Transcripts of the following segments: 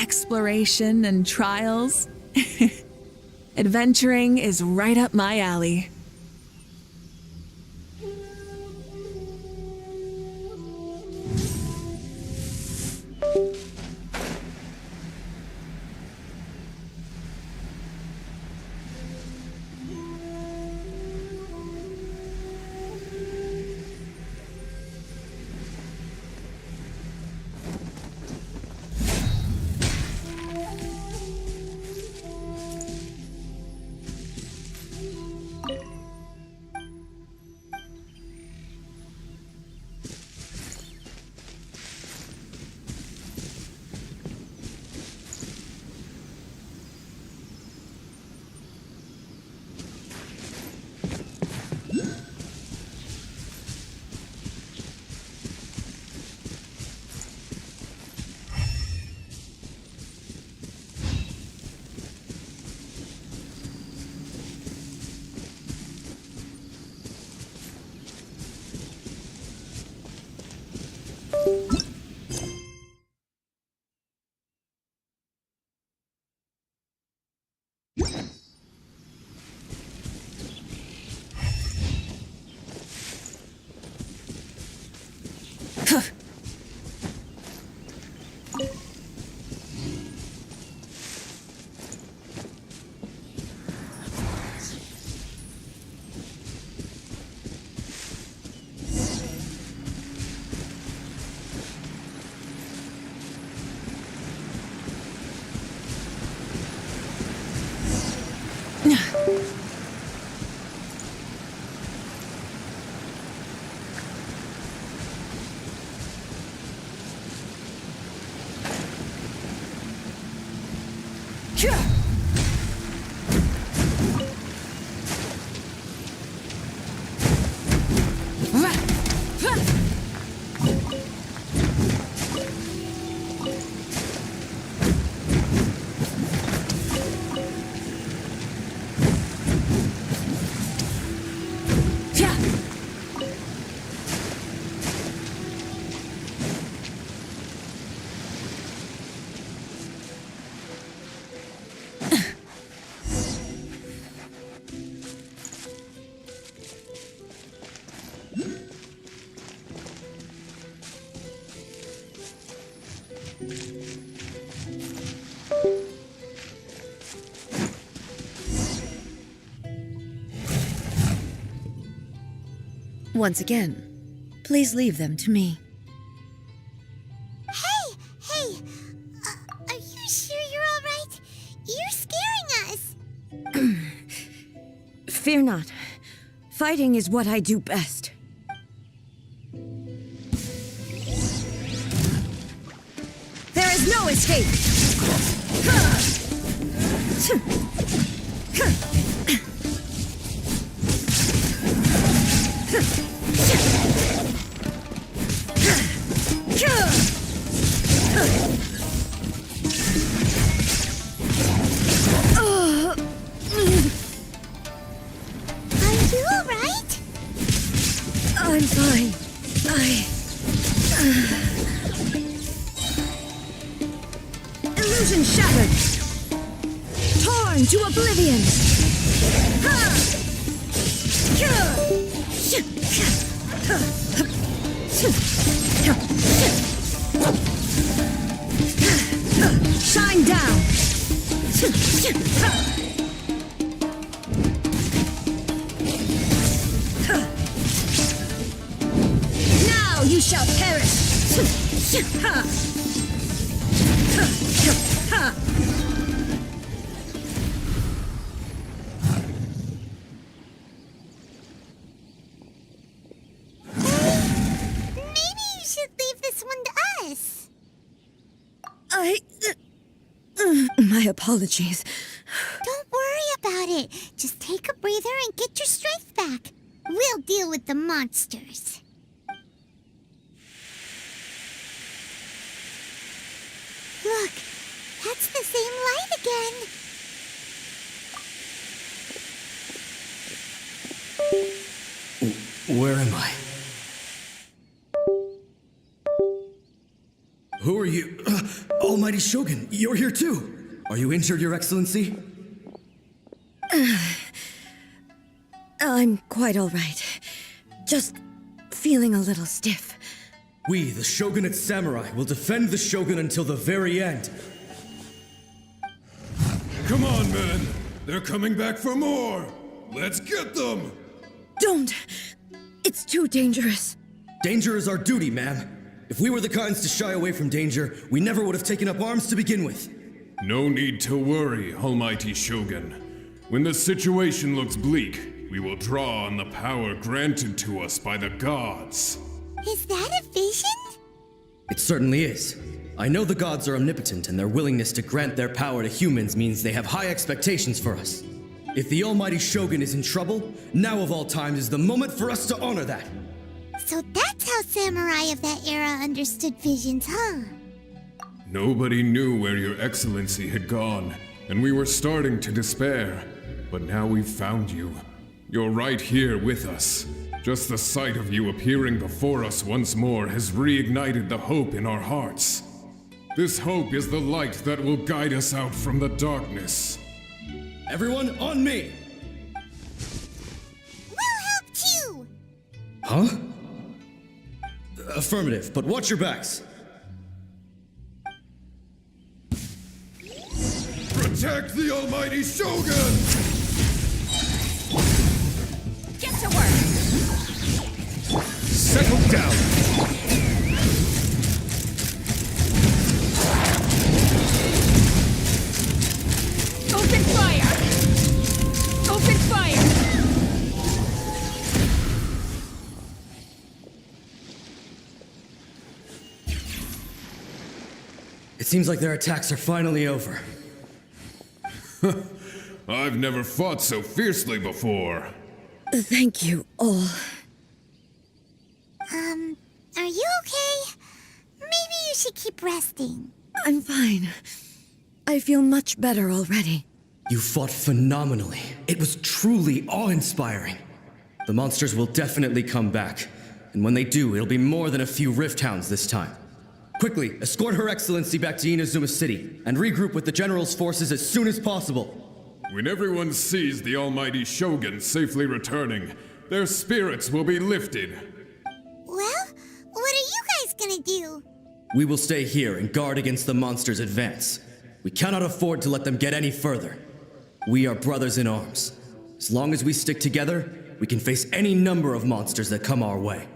Exploration and trials. Adventuring is right up my alley. Once again, please leave them to me. Hey! Are you sure you're all right? You're scaring us! Fear not. Fighting is what I do best. There is no escape! I'm fine. Illusion shattered. Torn to oblivion. Shine down. You shall perish! Maybe you should leave this one to us. My apologies. Don't worry about it. Just take a breather and get your strength back. We'll deal with the monsters. Look, again. Where am I? Who are you? Almighty Shogun, you're here too. Are you injured, Your Excellency? I'm quite all right. Just feeling a little stiff. We, the Shogunate Samurai, will defend the Shogun until the very end. Come on, men. They're coming back for more. Let's get them. Don't! It's too dangerous. Danger is our duty, ma'am. If we were the kinds to shy away from danger, we never would have taken up arms to begin with. No need to worry, Almighty Shogun. When the situation looks bleak, we will draw on the power granted to us by the gods. Is that a vision? It certainly is. I know the gods are omnipotent, and their willingness to grant their power to humans means they have high expectations for us. If the Almighty Shogun is in trouble, now of all times is the moment for us to honor that. So that's how samurai of that era understood visions, huh? Nobody knew where Your Excellency had gone, and we were starting to despair. But now we've found you. You're right here with us. Just the sight of you appearing before us once more has reignited the hope in our hearts. This hope is the light that will guide us out from the darkness. Everyone, on me! We'll help too! Huh? Affirmative, but watch your backs. Protect the Almighty Shogun! Get to work! Settle down! Open fire! Open fire! It seems like their attacks are finally over. I've never fought so fiercely before. Thank you all. Are you okay? Maybe you should keep resting. I'm fine. I feel much better already. You fought phenomenally. It was truly awe-inspiring. The monsters will definitely come back. And when they do, it'll be more than a few Rift Hounds this time. Quickly, escort Her Excellency back to Inazuma City, and regroup with the General's forces as soon as possible. When everyone sees the Almighty Shogun safely returning, their spirits will be lifted. Well, what are you guys gonna do? We will stay here and guard against the monsters' advance. We cannot afford to let them get any further. We are brothers in arms. As long as we stick together, we can face any number of monsters that come our way.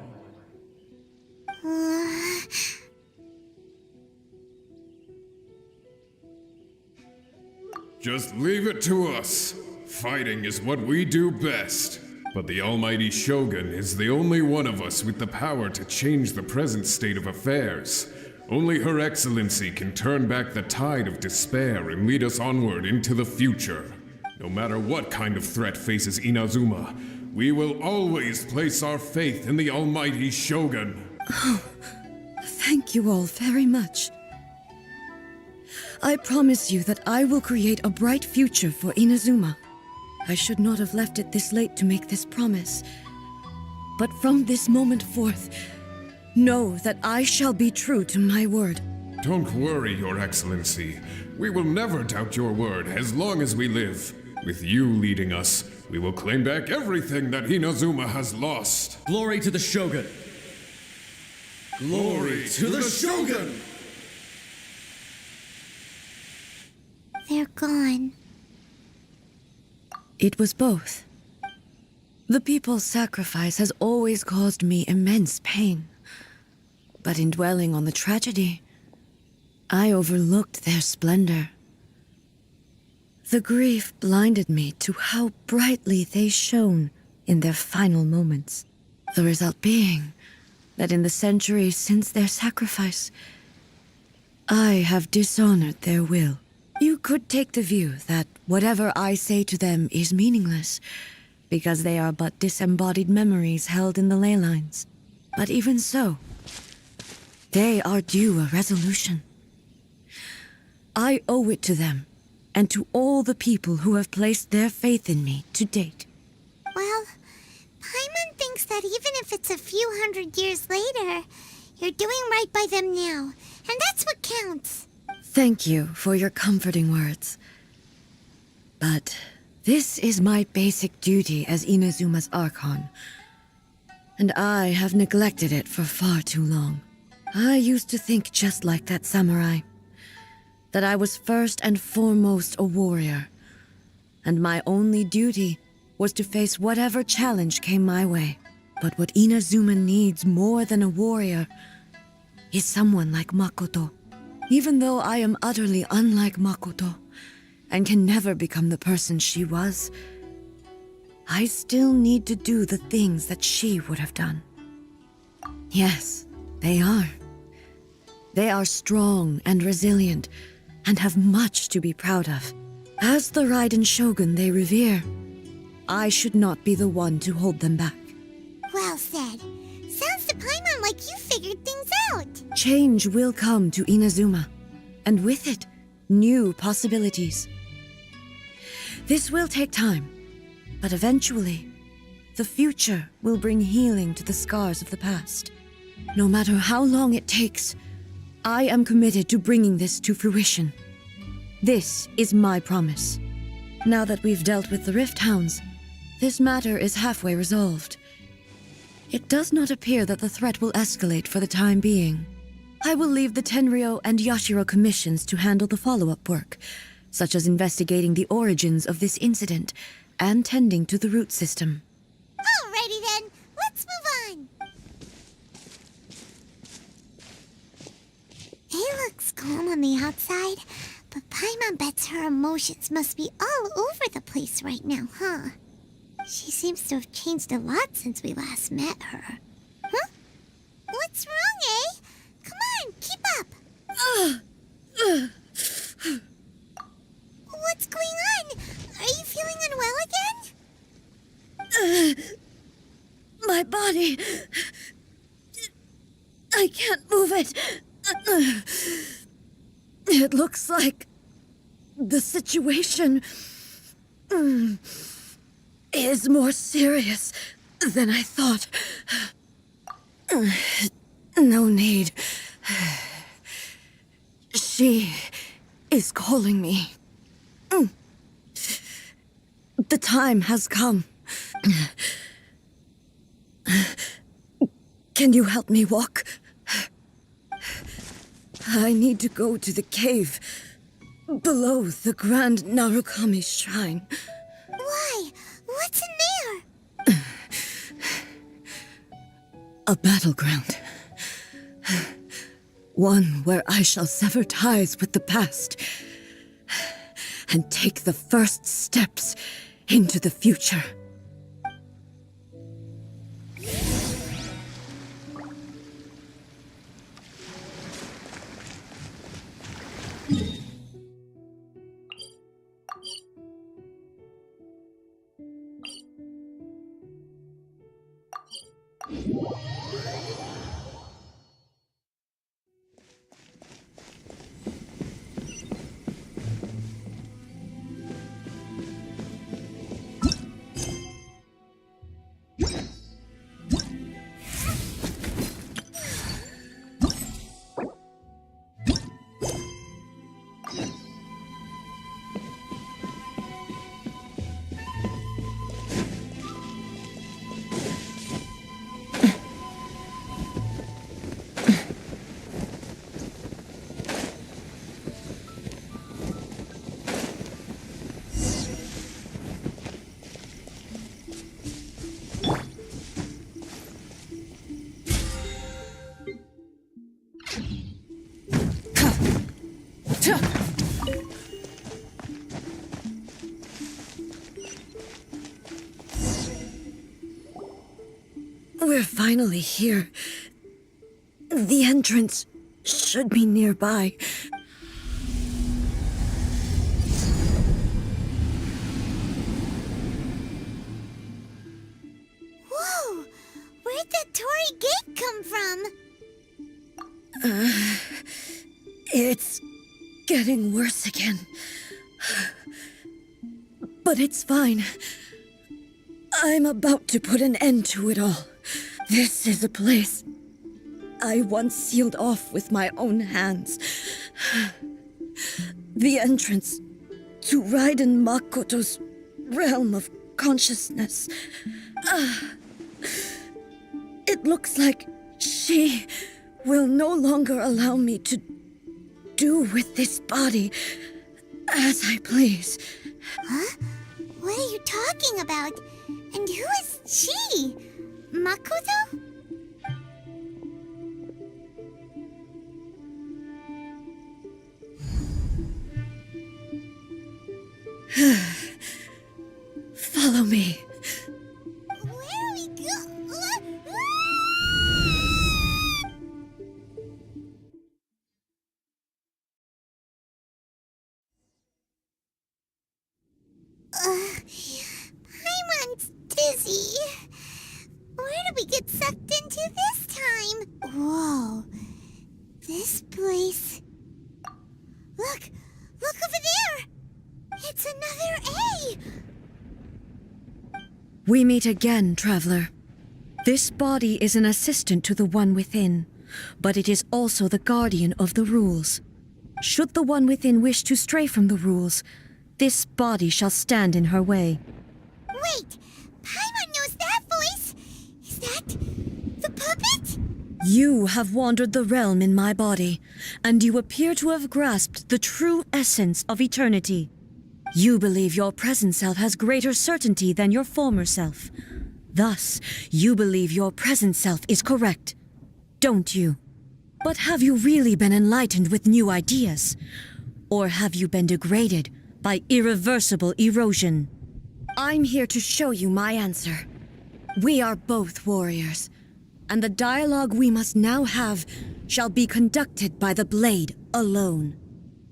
Just leave it to us. Fighting is what we do best. But the Almighty Shogun is the only one of us with the power to change the present state of affairs. Only Her Excellency can turn back the tide of despair and lead us onward into the future. No matter what kind of threat faces Inazuma, we will always place our faith in the Almighty Shogun. Thank you all very much. I promise you that I will create a bright future for Inazuma. I should not have left it this late to make this promise. But from this moment forth, know that I shall be true to my word. Don't worry, Your Excellency. We will never doubt your word as long as we live. With you leading us, we will claim back everything that Inazuma has lost. Glory to the Shogun! Glory to the Shogun! They're gone. It was both. The people's sacrifice has always caused me immense pain. But in dwelling on the tragedy, I overlooked their splendor. The grief blinded me to how brightly they shone in their final moments. The result being that in the centuries since their sacrifice, I have dishonored their will. You could take the view that whatever I say to them is meaningless, because they are but disembodied memories held in the ley lines. But even so, they are due a resolution. I owe it to them and to all the people who have placed their faith in me to date. Well, Paimon thinks that even if it's a few hundred years later, you're doing right by them now, and that's what counts. Thank you for your comforting words. But this is my basic duty as Inazuma's Archon, and I have neglected it for far too long. I used to think just like that samurai, that I was first and foremost a warrior, and my only duty was to face whatever challenge came my way. But what Inazuma needs more than a warrior is someone like Makoto. Even though I am utterly unlike Makoto and can never become the person she was, I still need to do the things that she would have done. Yes, they are. They are strong and resilient and have much to be proud of. As the Raiden Shogun they revere, I should not be the one to hold them back. Well said. Sounds to Paimon like you figured things out. Change will come to Inazuma, and with it, new possibilities. This will take time, but eventually, the future will bring healing to the scars of the past. No matter how long it takes, I am committed to bringing this to fruition. This is my promise. Now that we've dealt with the Rift Hounds, this matter is halfway resolved. It does not appear that the threat will escalate for the time being. I will leave the Tenryo and Yashiro commissions to handle the follow-up work, such as investigating the origins of this incident and tending to the root system. Alrighty then, let's move on. It looks calm on the outside, but Paimon bets her emotions must be all over the place right now, huh? She seems to have changed a lot since we last met her. Huh? What's wrong, eh? Come on, keep up. What's going on? Are you feeling unwell again? My body... I can't move it. It looks like the situation is more serious than I thought. No need. She is calling me. The time has come. Can you help me walk? I need to go to the cave below the Grand Narukami Shrine. Why? What's in there? A battleground. One where I shall sever ties with the past and take the first steps into the future. We're finally here. The entrance should be nearby. Whoa! Where'd that Torii gate come from? It's getting worse again. But it's fine. I'm about to put an end to it all. This is a place I once sealed off with my own hands. The entrance to Raiden Makoto's realm of consciousness. It looks like she will no longer allow me to do with this body as I please. Huh? What are you talking about? And who is she? Makoto? Follow me. Where are we Paimon's dizzy. Where did we get sucked into this time? Whoa. This place... Look over there! It's another A! We meet again, traveler. This body is an assistant to the one within, but it is also the guardian of the rules. Should the one within wish to stray from the rules, this body shall stand in her way. Wait! Paimon knows that voice! Is that... the puppet? You have wandered the realm in my body, and you appear to have grasped the true essence of eternity. You believe your present self has greater certainty than your former self. Thus, you believe your present self is correct, don't you? But have you really been enlightened with new ideas? Or have you been degraded by irreversible erosion? I'm here to show you my answer. We are both warriors, and the dialogue we must now have shall be conducted by the blade alone.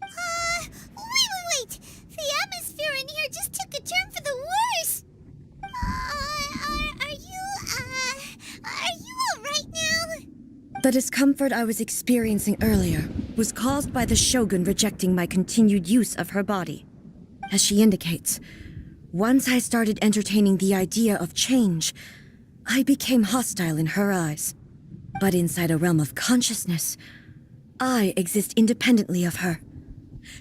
Wait! The atmosphere in here just took a turn for the worse! Are you alright now? The discomfort I was experiencing earlier was caused by the Shogun rejecting my continued use of her body. As she indicates, once I started entertaining the idea of change, I became hostile in her eyes. But inside a realm of consciousness, I exist independently of her.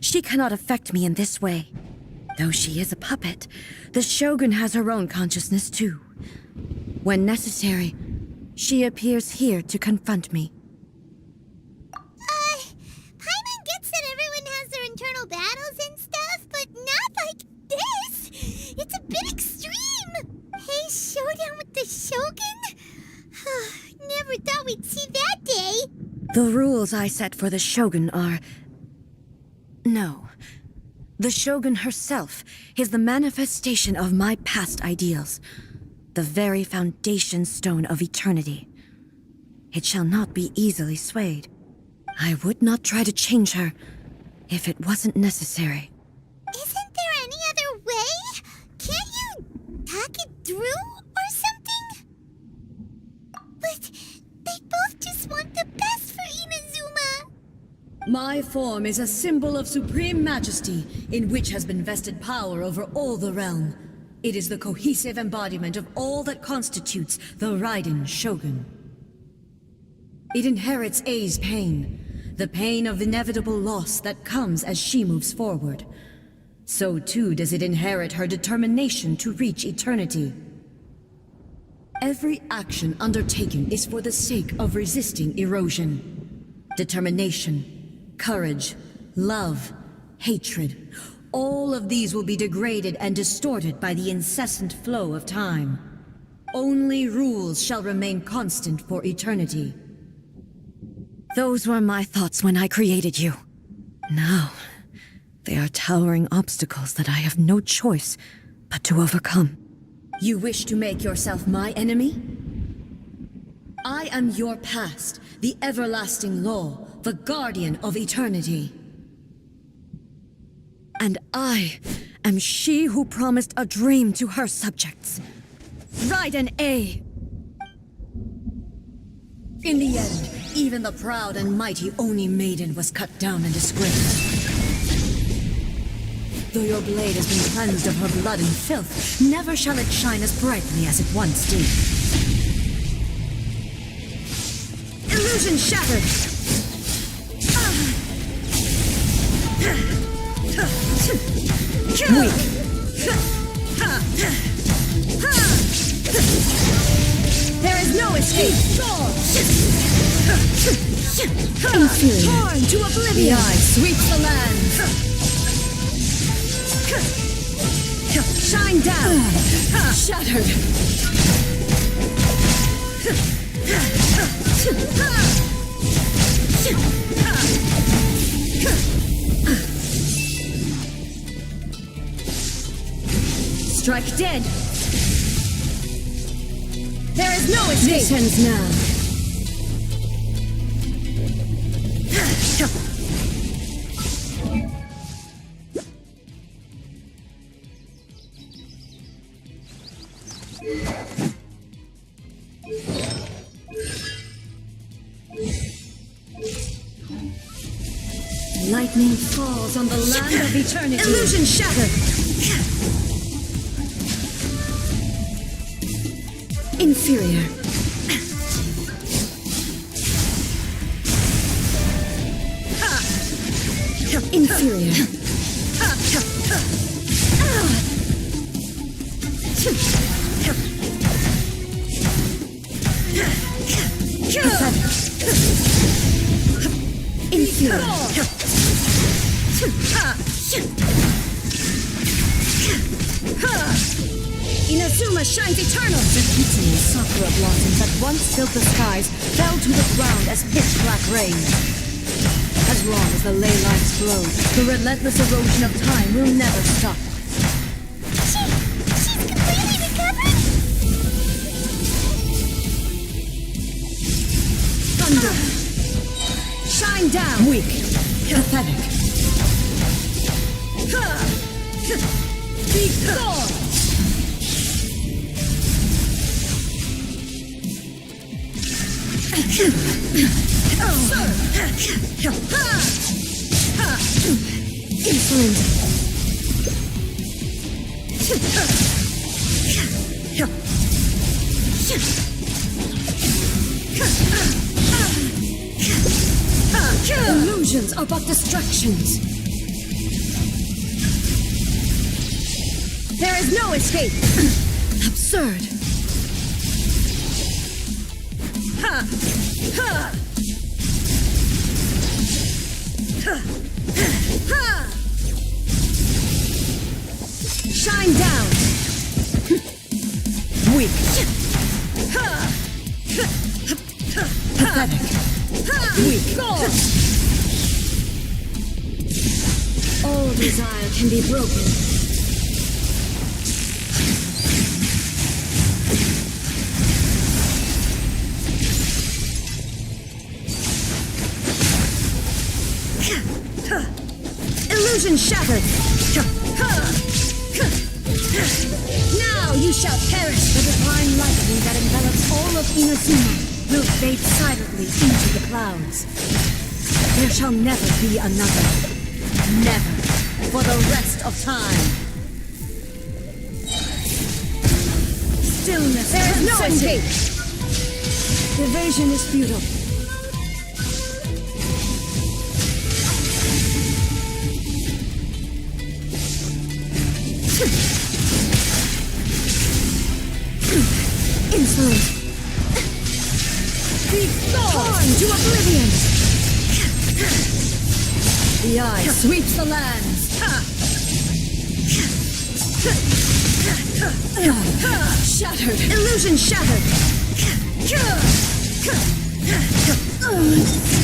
She cannot affect me in this way. Though she is a puppet, the Shogun has her own consciousness too. When necessary, she appears here to confront me. Paimon gets that everyone has their internal battles and stuff, but not like this! It's a bit extreme! Hey, showdown with the Shogun? Never thought we'd see that day! The rules I set for the Shogun are... No. The Shogun herself is the manifestation of my past ideals. The very foundation stone of eternity. It shall not be easily swayed. I would not try to change her if it wasn't necessary. Isn't there any other way? Can't you talk it through or something? But they both just want the best for Inazuma. My form is a symbol of supreme majesty in which has been vested power over all the realm. It is the cohesive embodiment of all that constitutes the Raiden Shogun. It inherits A's pain, the pain of inevitable loss that comes as she moves forward. So too does it inherit her determination to reach eternity. Every action undertaken is for the sake of resisting erosion. Determination, courage, love, hatred, all of these will be degraded and distorted by the incessant flow of time. Only rules shall remain constant for eternity. Those were my thoughts when I created you. Now, they are towering obstacles that I have no choice but to overcome. You wish to make yourself my enemy? I am your past, the everlasting law, the guardian of eternity. And I am she who promised a dream to her subjects. Raiden A. In the end, even the proud and mighty Oni Maiden was cut down and disgraced. Though your blade has been cleansed of her blood and filth, never shall it shine as brightly as it once did. Illusion shattered! Weak. There is no escape! Inferior. Torn to oblivion! The eye sweeps the land! Shine down! Shattered! Strike dead! There is no escape! This ends now. Lightning falls on the land of eternity. Illusion shattered! Inferior. Inferior. Inferior. Inazuma shines eternal! The pitiless sakura blossoms that once filled the skies fell to the ground as pitch-black rain. As long as the ley lines glow, the relentless erosion of time will never stop. She's completely recovered? Thunder! Shine down! Weak. Pathetic. Be gone! Insolent. Illusions are but distractions. There is no escape. Absurd. Shine down. Weak. Pathetic. Weak. All desire can be broken. Illusion shattered! Now you shall perish! The divine lightning that envelops all of Inazuma will fade silently into the clouds. There shall never be another. Never. For the rest of time. Stillness. There is no escape. Evasion is futile. Insolent. Be torn to oblivion. The eye sweeps the lands. Shattered. Illusion shattered.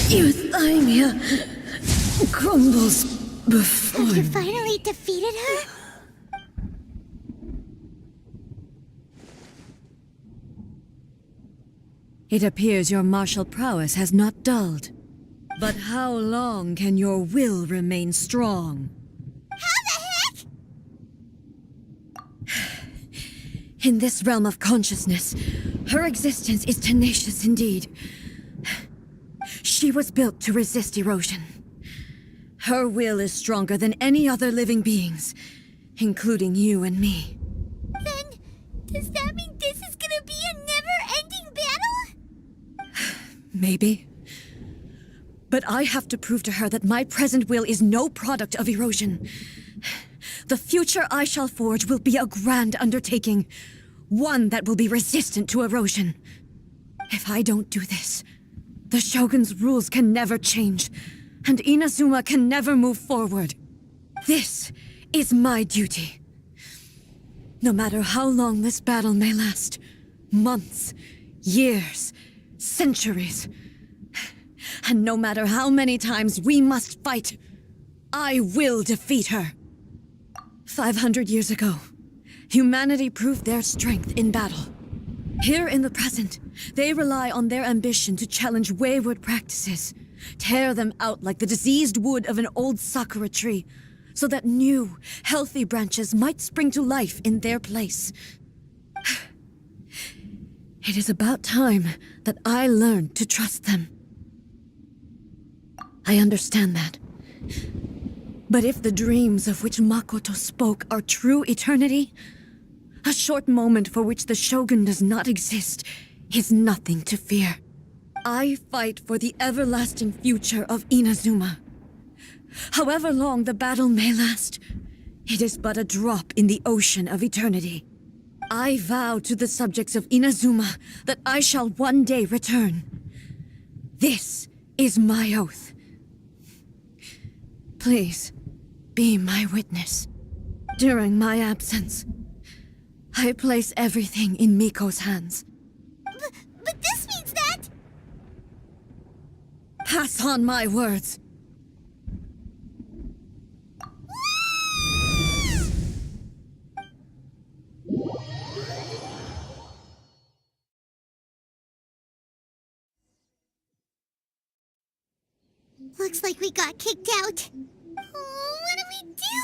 Euthymia crumbles before Have you me. finally defeated her? It appears your martial prowess has not dulled. But how long can your will remain strong? How the heck? In this realm of consciousness, her existence is tenacious indeed. She was built to resist erosion. Her will is stronger than any other living beings, including you and me. Then, does that mean this is gonna be a never-ending battle? Maybe. But I have to prove to her that my present will is no product of erosion. The future I shall forge will be a grand undertaking, one that will be resistant to erosion. If I don't do this, the Shogun's rules can never change, and Inazuma can never move forward. This is my duty. No matter how long this battle may last, months, years, centuries, and no matter how many times we must fight, I will defeat her. 500 years ago, humanity proved their strength in battle. Here in the present, they rely on their ambition to challenge wayward practices, tear them out like the diseased wood of an old sakura tree, so that new, healthy branches might spring to life in their place. It is about time that I learned to trust them. I understand that. But if the dreams of which Makoto spoke are true eternity, a short moment for which the Shogun does not exist is nothing to fear. I fight for the everlasting future of Inazuma. However long the battle may last, it is but a drop in the ocean of eternity. I vow to the subjects of Inazuma that I shall one day return. This is my oath. Please, be my witness. During my absence, I place everything in Miko's hands. But this means that... Pass on my words. Looks like we got kicked out. Oh, what do we do?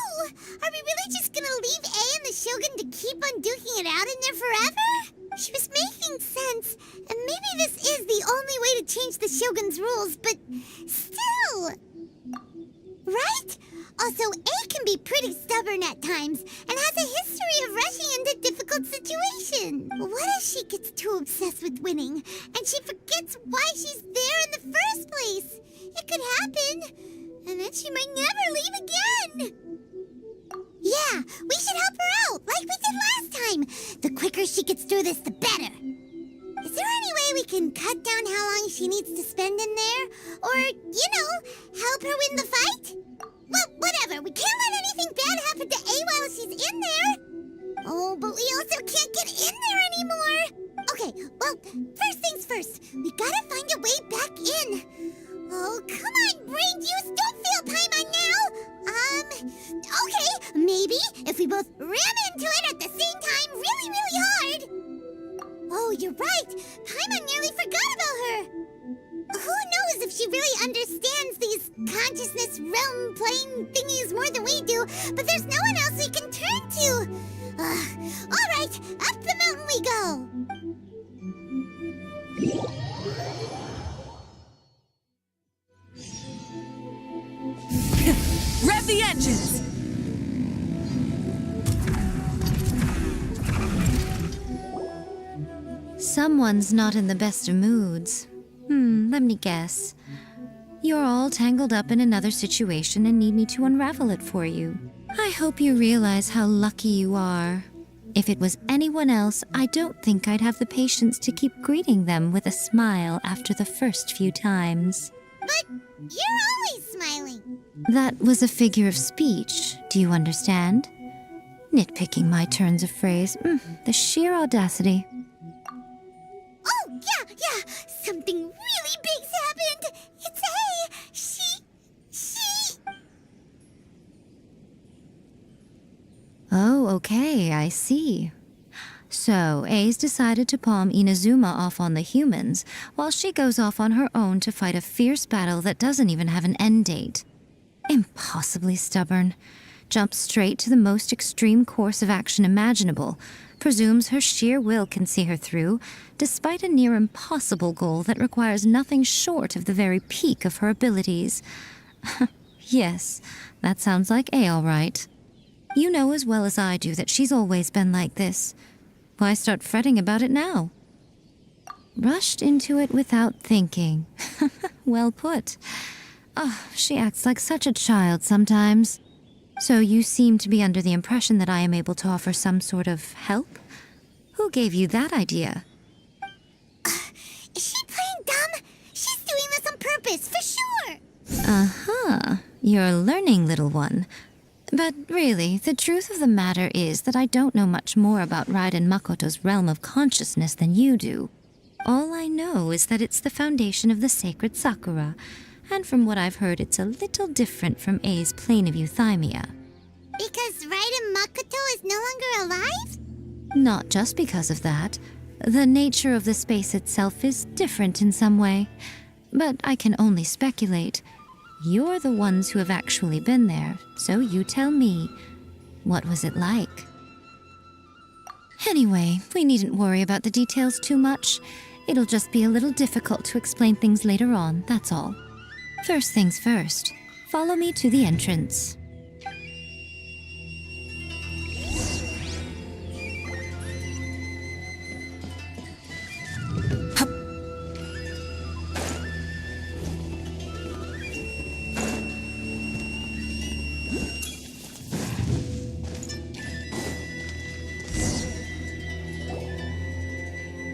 Are we really just gonna leave A and the Shogun to keep on duking it out in there forever? She was making sense, and maybe this is the only way to change the Shogun's rules, but still... Right? Also, A can be pretty stubborn at times, and has a history of rushing into difficult situations. What if she gets too obsessed with winning, and she forgets why she's there in the first place? It could happen, and then she might never leave again. Yeah, we should help her out, like we did last time. The quicker she gets through this, the better. Is there any way we can cut down how long she needs to spend in there? Or, help her win the fight? Well, whatever. We can't let anything bad happen to A while she's in there. Oh, but we also can't get in there anymore. Okay, well, first things first. We gotta find a way back in. Oh, come on, brain juice. Don't fail Paimon now. Okay, maybe if we both ram into it at the same time really, really hard. Oh, you're right. Paimon nearly forgot about her. Who knows if she really understands these consciousness realm plane thingies more than we do, but there's no one else we can turn to. All right, up the mountain we go. Rev the engines! Someone's not in the best of moods. Let me guess. You're all tangled up in another situation and need me to unravel it for you. I hope you realize how lucky you are. If it was anyone else, I don't think I'd have the patience to keep greeting them with a smile after the first few times. But you're always smiling. That was a figure of speech, do you understand? Nitpicking my turns of phrase. The sheer audacity. Oh, yeah. Something really big's happened. It's A. She... Oh, okay, I see. So, A's decided to palm Inazuma off on the humans, while she goes off on her own to fight a fierce battle that doesn't even have an end date. Impossibly stubborn. Jumps straight to the most extreme course of action imaginable, presumes her sheer will can see her through, despite a near impossible goal that requires nothing short of the very peak of her abilities. Yes, that sounds like A all right. You know as well as I do that she's always been like this. Why start fretting about it now? Rushed into it without thinking. Well put. Oh, she acts like such a child sometimes. So you seem to be under the impression that I am able to offer some sort of help? Who gave you that idea? Is she playing dumb? She's doing this on purpose, for sure! Uh-huh. You're learning, little one. But really, the truth of the matter is that I don't know much more about Raiden Makoto's realm of consciousness than you do. All I know is that it's the foundation of the sacred Sakura, and from what I've heard, it's a little different from A's plane of euthymia. Because Raiden Makoto is no longer alive? Not just because of that. The nature of the space itself is different in some way. But I can only speculate. You're the ones who have actually been there, so you tell me. What was it like? Anyway, we needn't worry about the details too much. It'll just be a little difficult to explain things later on, that's all. First things first, follow me to the entrance.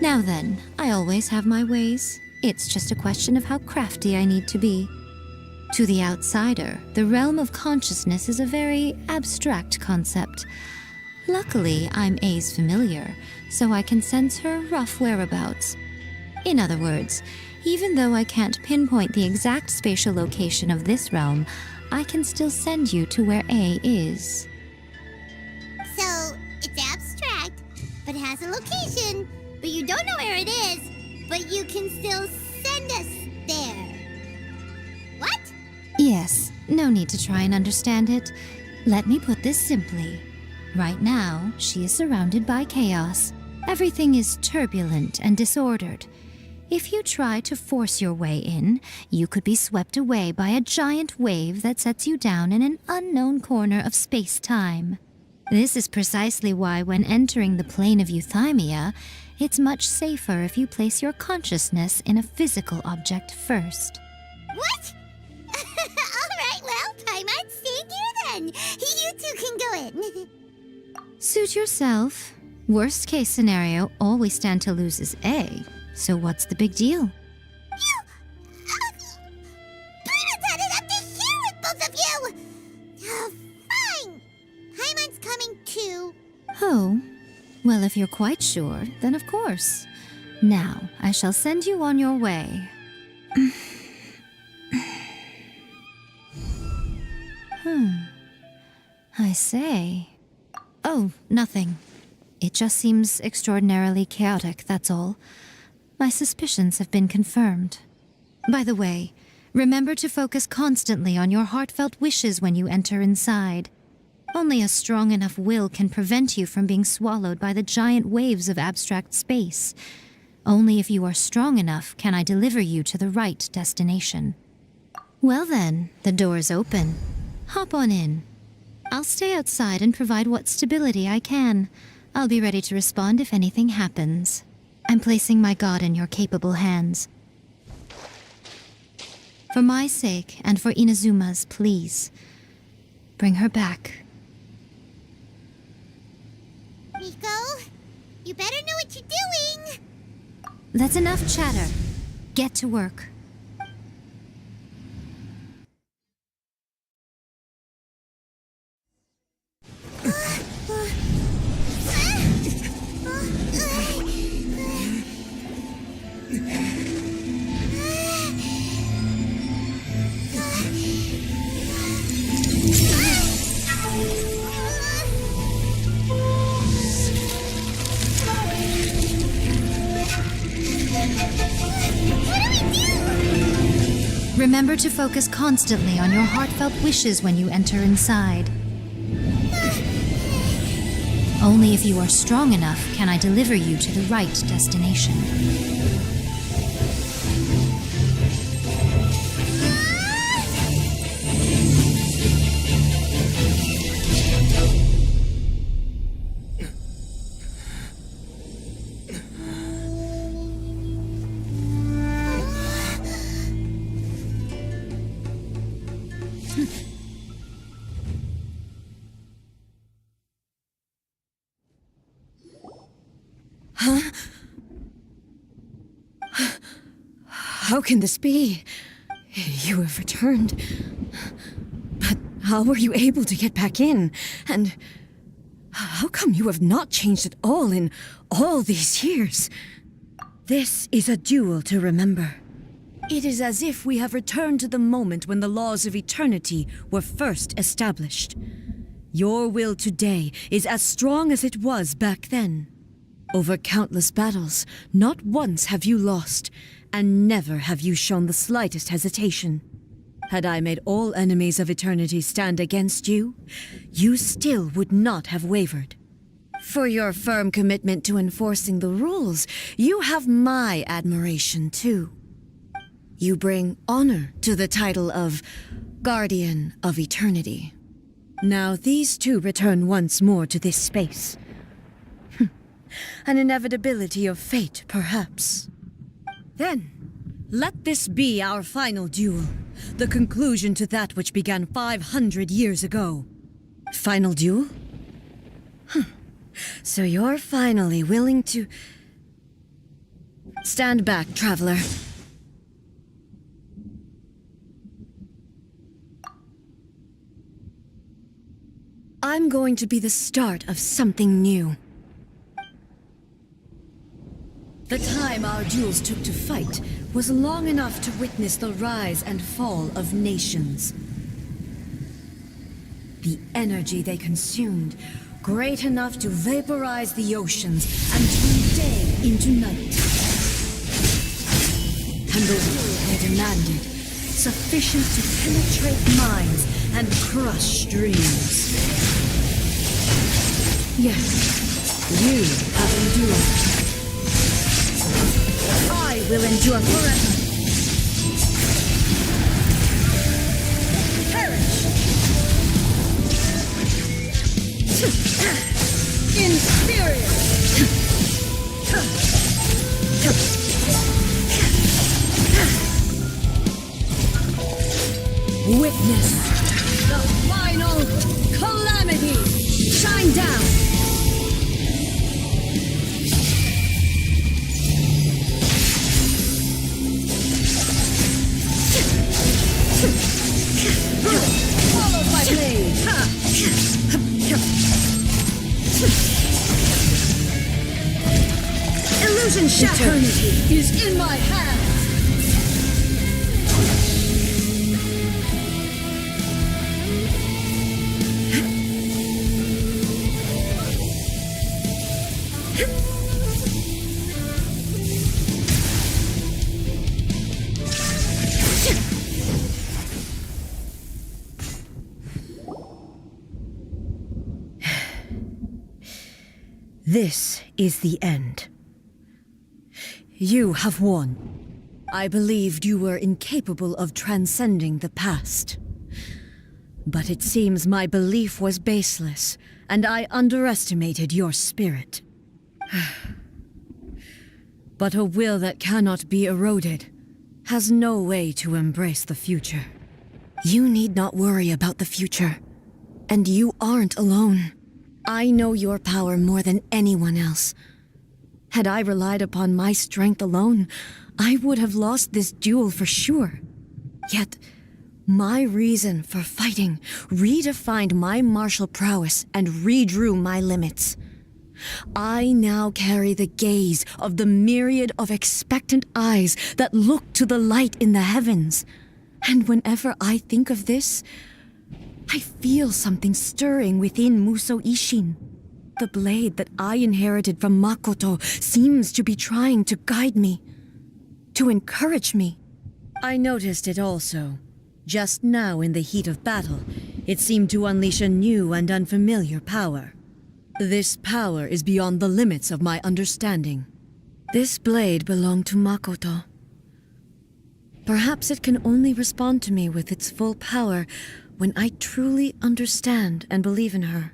Now then, I always have my ways. It's just a question of how crafty I need to be. To the outsider, the realm of consciousness is a very abstract concept. Luckily, I'm A's familiar, so I can sense her rough whereabouts. In other words, even though I can't pinpoint the exact spatial location of this realm, I can still send you to where A is. So, it's abstract, but has a location. But you don't know where it is, but you can still send us there. What? Yes, no need to try and understand it. Let me put this simply. Right now, she is surrounded by chaos. Everything is turbulent and disordered. If you try to force your way in, you could be swept away by a giant wave that sets you down in an unknown corner of space-time. This is precisely why when entering the plane of euthymia, it's much safer if you place your consciousness in a physical object first. What? Alright, well, Paimon, stay here then. You two can go in. Suit yourself. Worst case scenario, all we stand to lose is A. So what's the big deal? You... Paimon's had it up to here with both of you! Oh, fine. Paimon's coming too. Oh. Well, if you're quite sure, then of course. Now, I shall send you on your way. I say. Oh, nothing. It just seems extraordinarily chaotic, that's all. My suspicions have been confirmed. By the way, remember to focus constantly on your heartfelt wishes when you enter inside. Only a strong enough will can prevent you from being swallowed by the giant waves of abstract space. Only if you are strong enough can I deliver you to the right destination. Well then, the door's open. Hop on in. I'll stay outside and provide what stability I can. I'll be ready to respond if anything happens. I'm placing my god in your capable hands. For my sake and for Inazuma's, please. Bring her back. Miko, you better know what you're doing. That's enough chatter. Get to work. Remember to focus constantly on your heartfelt wishes when you enter inside. Only if you are strong enough can I deliver you to the right destination. How can this be? You have returned. But how were you able to get back in? And how come you have not changed at all in all these years? This is a duel to remember. It is as if we have returned to the moment when the laws of eternity were first established. Your will today is as strong as it was back then. Over countless battles, not once have you lost, and never have you shown the slightest hesitation. Had I made all enemies of eternity stand against you, you still would not have wavered. For your firm commitment to enforcing the rules, you have my admiration too. You bring honor to the title of Guardian of Eternity. Now these two return once more to this space. An inevitability of fate, perhaps. Then, let this be our final duel, the conclusion to that which began 500 years ago. Final duel? So you're finally willing to... Stand back, traveler. I'm going to be the start of something new. The time our duels took to fight was long enough to witness the rise and fall of nations. The energy they consumed, great enough to vaporize the oceans and turn day into night. And the will they demanded, sufficient to penetrate minds and crush dreams. Yes, you have endured. I will endure forever. Perish! Inferior! Witness the final calamity! Shine down! Followed by blade. Illusion shattered. Eternity is in my hands. This is the end. You have won. I believed you were incapable of transcending the past. But it seems my belief was baseless, and I underestimated your spirit. But a will that cannot be eroded has no way to embrace the future. You need not worry about the future, and you aren't alone. I know your power more than anyone else. Had I relied upon my strength alone, I would have lost this duel for sure. Yet, my reason for fighting redefined my martial prowess and redrew my limits. I now carry the gaze of the myriad of expectant eyes that look to the light in the heavens. And whenever I think of this, I feel something stirring within Musou Ishin. The blade that I inherited from Makoto seems to be trying to guide me, to encourage me. I noticed it also. Just now in the heat of battle, it seemed to unleash a new and unfamiliar power. This power is beyond the limits of my understanding. This blade belonged to Makoto. Perhaps it can only respond to me with its full power when I truly understand and believe in her.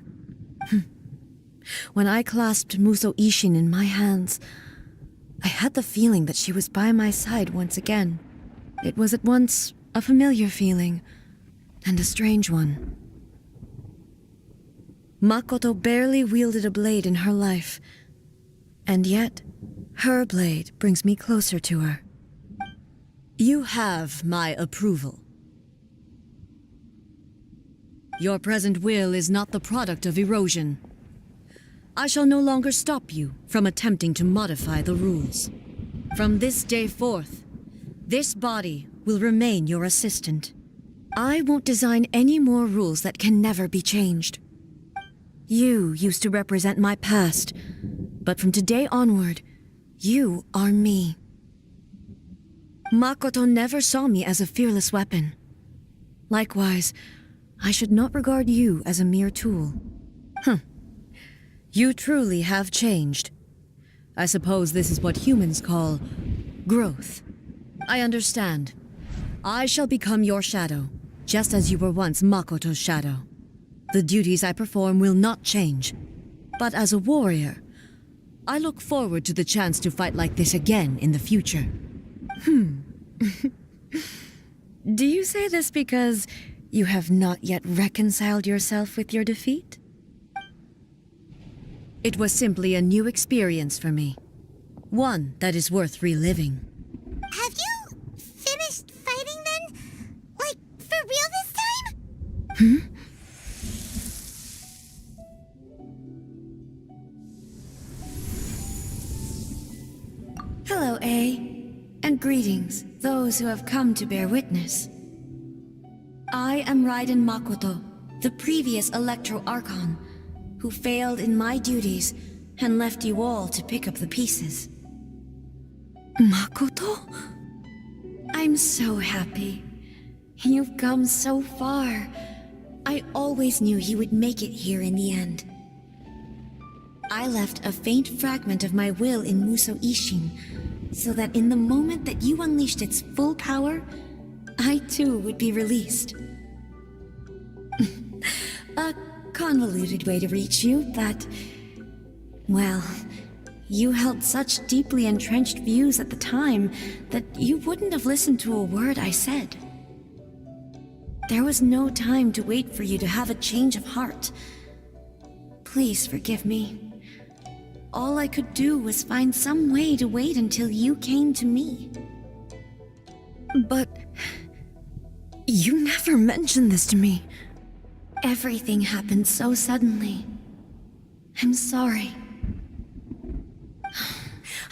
When I clasped Musou Ishin in my hands, I had the feeling that she was by my side once again. It was at once a familiar feeling and a strange one. Makoto barely wielded a blade in her life, and yet her blade brings me closer to her. You have my approval. Your present will is not the product of erosion. I shall no longer stop you from attempting to modify the rules. From this day forth, this body will remain your assistant. I won't design any more rules that can never be changed. You used to represent my past, but from today onward, you are me. Makoto never saw me as a fearless weapon. Likewise, I should not regard you as a mere tool. You truly have changed. I suppose this is what humans call growth. I understand. I shall become your shadow, just as you were once Makoto's shadow. The duties I perform will not change. But as a warrior, I look forward to the chance to fight like this again in the future. Do you say this because you have not yet reconciled yourself with your defeat? It was simply a new experience for me. One that is worth reliving. Have you finished fighting then? Like, for real this time? Hello, A, and greetings, those who have come to bear witness. I am Raiden Makoto, the previous Electro Archon, who failed in my duties and left you all to pick up the pieces. Makoto? I'm so happy. You've come so far. I always knew you would make it here in the end. I left a faint fragment of my will in Muso Ishin, so that in the moment that you unleashed its full power, I too would be released. A convoluted way to reach you, but... well, you held such deeply entrenched views at the time that you wouldn't have listened to a word I said. There was no time to wait for you to have a change of heart. Please forgive me. All I could do was find some way to wait until you came to me. But... you never mentioned this to me. Everything happened so suddenly. I'm sorry.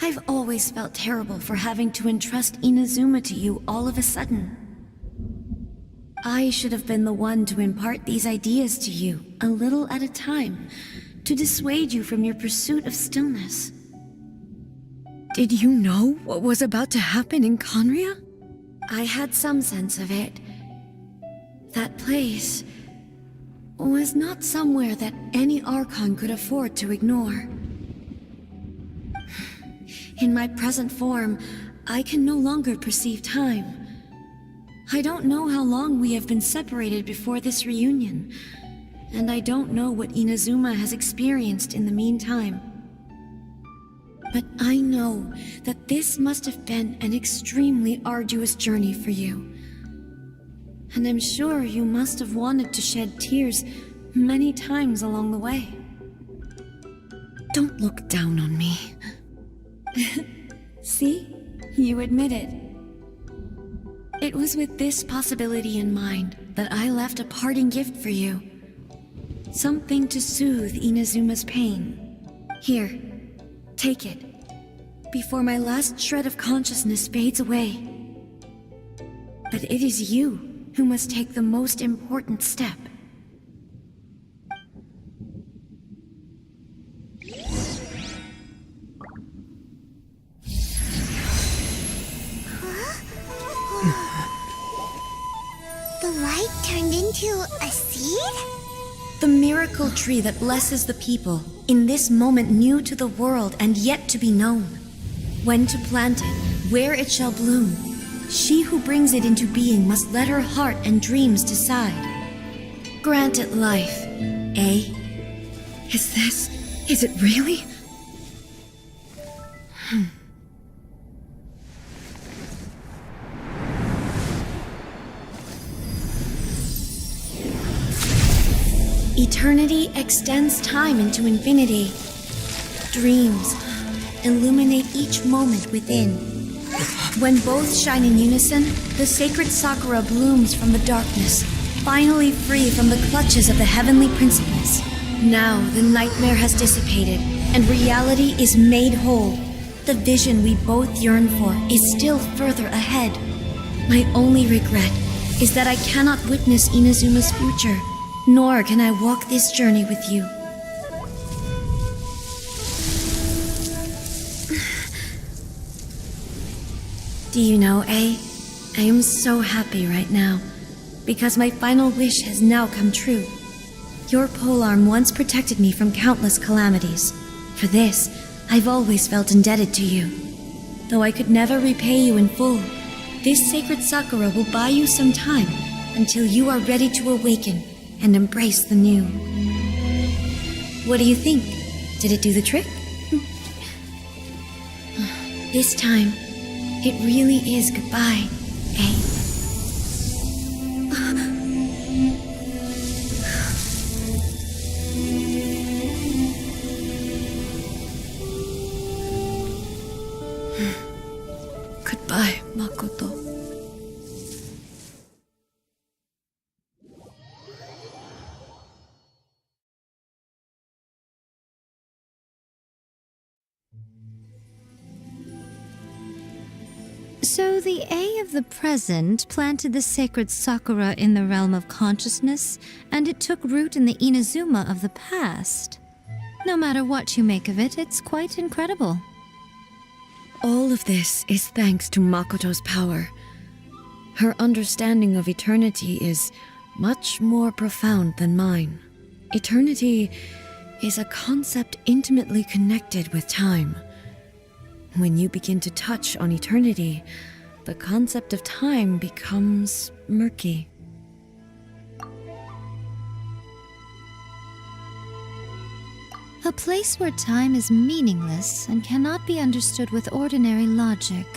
I've always felt terrible for having to entrust Inazuma to you all of a sudden. I should have been the one to impart these ideas to you, a little at a time, to dissuade you from your pursuit of stillness. Did you know what was about to happen in Conria? I had some sense of it. That place was not somewhere that any Archon could afford to ignore. In my present form, I can no longer perceive time. I don't know how long we have been separated before this reunion, and I don't know what Inazuma has experienced in the meantime. But I know that this must have been an extremely arduous journey for you. And I'm sure you must have wanted to shed tears many times along the way. Don't look down on me. See? You admit it. It was with this possibility in mind that I left a parting gift for you. Something to soothe Inazuma's pain. Here, take it, before my last shred of consciousness fades away. But it is you who must take the most important step. The light turned into a seed? The miracle tree that blesses the people, in this moment new to the world and yet to be known. When to plant it, where it shall bloom, she who brings it into being must let her heart and dreams decide. Grant it life, eh? Is it really? Eternity extends time into infinity. Dreams illuminate each moment within. When both shine in unison, the sacred sakura blooms from the darkness, finally free from the clutches of the heavenly principles. Now the nightmare has dissipated, and reality is made whole. The vision we both yearn for is still further ahead. My only regret is that I cannot witness Inazuma's future, nor can I walk this journey with you. Do you know, I am so happy right now, because my final wish has now come true. Your polearm once protected me from countless calamities. For this, I've always felt indebted to you. Though I could never repay you in full, this sacred sakura will buy you some time until you are ready to awaken and embrace the new. What do you think? Did it do the trick? This time, it really is goodbye, eh? Goodbye, Makoto. So the A of the present planted the sacred sakura in the realm of consciousness, and it took root in the Inazuma of the past. No matter what you make of it, it's quite incredible. All of this is thanks to Makoto's power. Her understanding of eternity is much more profound than mine. Eternity is a concept intimately connected with time. When you begin to touch on eternity, the concept of time becomes murky. A place where time is meaningless and cannot be understood with ordinary logic.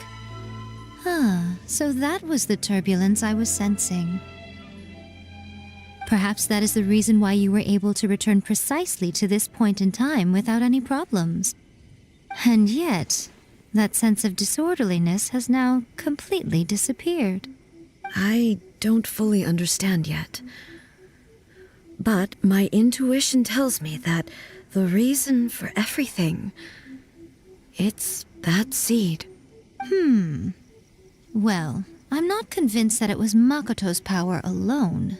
So that was the turbulence I was sensing. Perhaps that is the reason why you were able to return precisely to this point in time without any problems. And yet, that sense of disorderliness has now completely disappeared. I don't fully understand yet. But my intuition tells me that the reason for everything, it's that seed. Well, I'm not convinced that it was Makoto's power alone.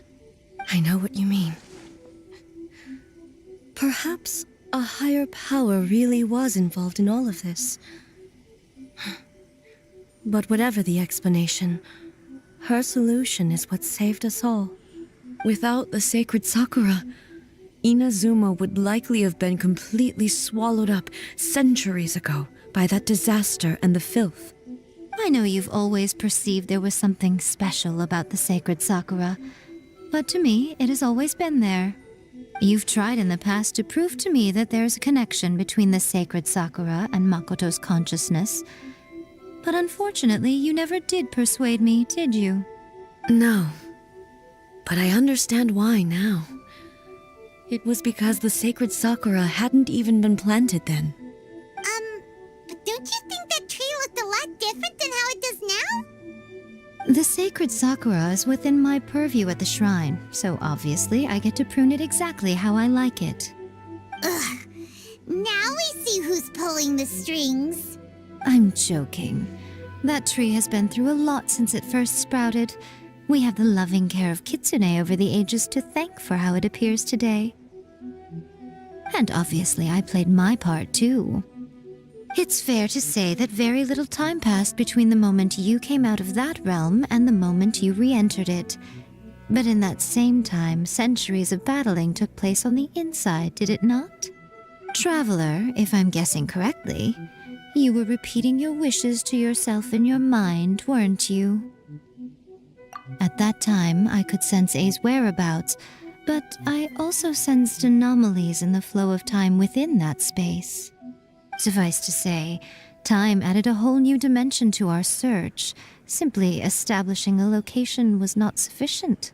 I know what you mean. Perhaps a higher power really was involved in all of this. But whatever the explanation, her solution is what saved us all. Without the sacred sakura, Inazuma would likely have been completely swallowed up centuries ago by that disaster and the filth. I know you've always perceived there was something special about the sacred sakura, but to me, it has always been there. You've tried in the past to prove to me that there's a connection between the sacred sakura and Makoto's consciousness, but unfortunately, you never did persuade me, did you? No, but I understand why now. It was because the sacred sakura hadn't even been planted then. But don't you think that tree looked a lot different than how it does now? The sacred sakura is within my purview at the shrine, so obviously I get to prune it exactly how I like it. Ugh. Now we see who's pulling the strings. I'm joking. That tree has been through a lot since it first sprouted. We have the loving care of Kitsune over the ages to thank for how it appears today. And obviously I played my part too. It's fair to say that very little time passed between the moment you came out of that realm and the moment you re-entered it. But in that same time, centuries of battling took place on the inside, did it not? Traveler, if I'm guessing correctly, you were repeating your wishes to yourself in your mind, weren't you? At that time, I could sense A's whereabouts, but I also sensed anomalies in the flow of time within that space. Suffice to say, time added a whole new dimension to our search. Simply establishing a location was not sufficient.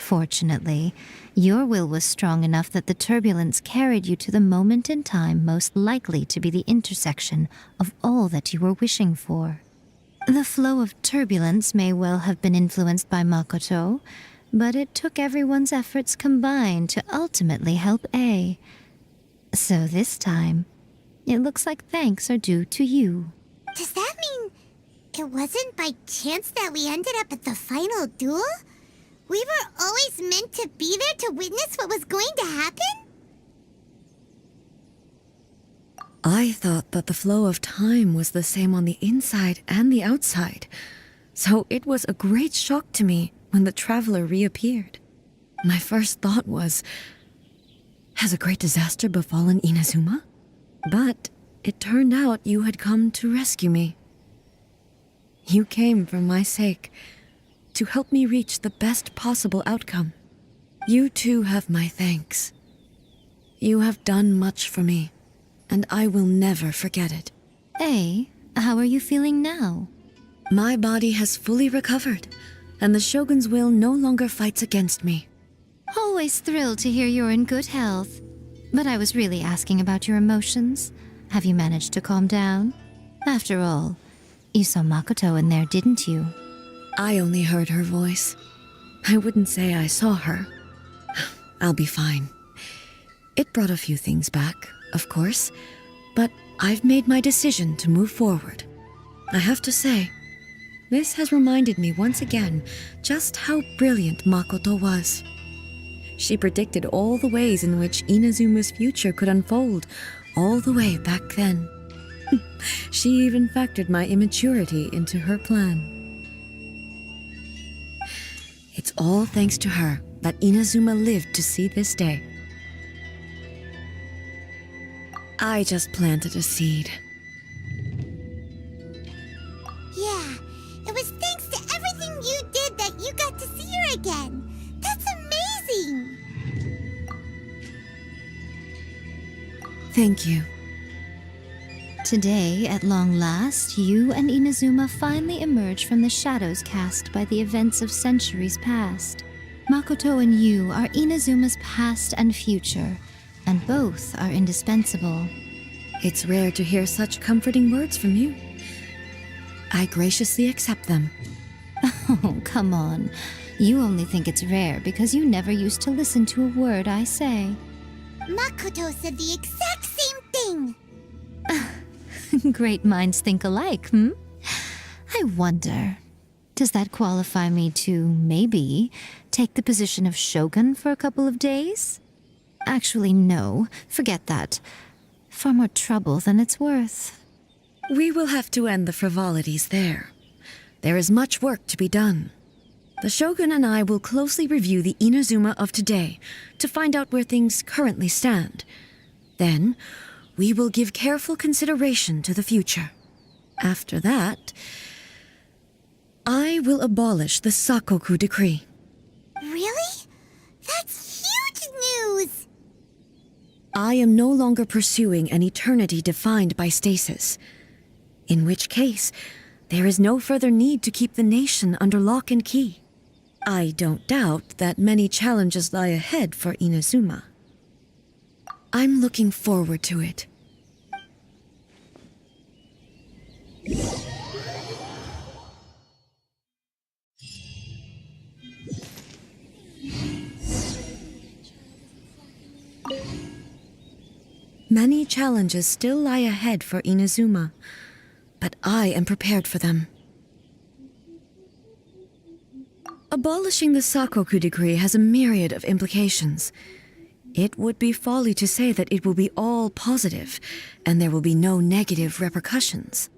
Fortunately, your will was strong enough that the turbulence carried you to the moment in time most likely to be the intersection of all that you were wishing for. The flow of turbulence may well have been influenced by Makoto, but it took everyone's efforts combined to ultimately help A. So this time, it looks like thanks are due to you. Does that mean it wasn't by chance that we ended up at the final duel? We were always meant to be there to witness what was going to happen? I thought that the flow of time was the same on the inside and the outside, so it was a great shock to me when the traveler reappeared. My first thought was, has a great disaster befallen Inazuma? But it turned out you had come to rescue me. You came for my sake, to help me reach the best possible outcome. You too have my thanks. You have done much for me, and I will never forget it. A, how are you feeling now? My body has fully recovered, and the Shogun's will no longer fights against me. Always thrilled to hear you're in good health. But I was really asking about your emotions. Have you managed to calm down? After all, you saw Makoto in there, didn't you? I only heard her voice. I wouldn't say I saw her. I'll be fine. It brought a few things back, of course, but I've made my decision to move forward. I have to say, this has reminded me once again just how brilliant Makoto was. She predicted all the ways in which Inazuma's future could unfold, all the way back then. She even factored my immaturity into her plan. It's all thanks to her that Inazuma lived to see this day. I just planted a seed. Yeah, it was thanks to everything you did that you got to see her again. That's amazing! Thank you. Today, at long last, you and Inazuma finally emerge from the shadows cast by the events of centuries past. Makoto and you are Inazuma's past and future, and both are indispensable. It's rare to hear such comforting words from you. I graciously accept them. Oh, come on. You only think it's rare because you never used to listen to a word I say. Makoto said the exact same thing! Great minds think alike, hmm? I wonder, does that qualify me to, maybe, take the position of shogun for a couple of days? Actually, no. Forget that. Far more trouble than it's worth. We will have to end the frivolities there. There is much work to be done. The Shogun and I will closely review the Inazuma of today to find out where things currently stand. Then, we will give careful consideration to the future. After that, I will abolish the Sakoku decree. Really? That's huge news! I am no longer pursuing an eternity defined by stasis. In which case, there is no further need to keep the nation under lock and key. I don't doubt that many challenges lie ahead for Inazuma. I'm looking forward to it. Many challenges still lie ahead for Inazuma, but I am prepared for them. Abolishing the Sakoku decree has a myriad of implications. It would be folly to say that it will be all positive, and there will be no negative repercussions.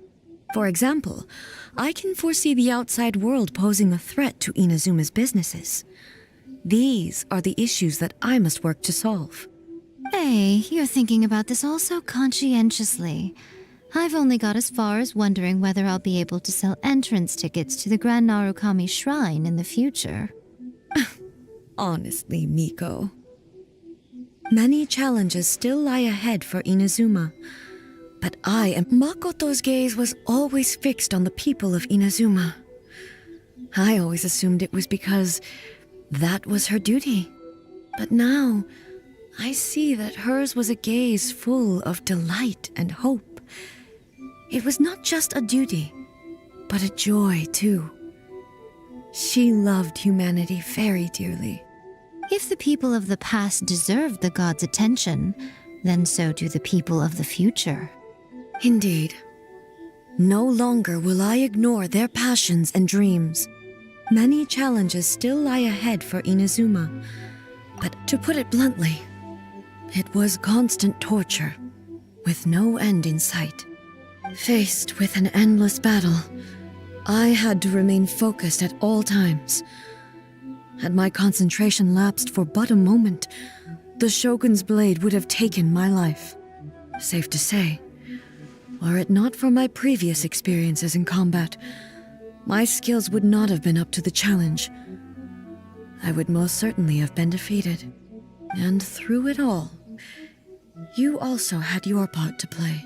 For example, I can foresee the outside world posing a threat to Inazuma's businesses. These are the issues that I must work to solve. Hey, you're thinking about this all so conscientiously. I've only got as far as wondering whether I'll be able to sell entrance tickets to the Grand Narukami Shrine in the future. Honestly, Miko. Many challenges still lie ahead for Inazuma, but Makoto's gaze was always fixed on the people of Inazuma. I always assumed it was because that was her duty. But now, I see that hers was a gaze full of delight and hope. It was not just a duty, but a joy too. She loved humanity very dearly. If the people of the past deserve the gods' attention, then so do the people of the future. Indeed. No longer will I ignore their passions and dreams. Many challenges still lie ahead for Inazuma, but to put it bluntly, it was constant torture, with no end in sight. Faced with an endless battle, I had to remain focused at all times. Had my concentration lapsed for but a moment, the Shogun's blade would have taken my life. Safe to say, were it not for my previous experiences in combat, my skills would not have been up to the challenge. I would most certainly have been defeated. And through it all, you also had your part to play.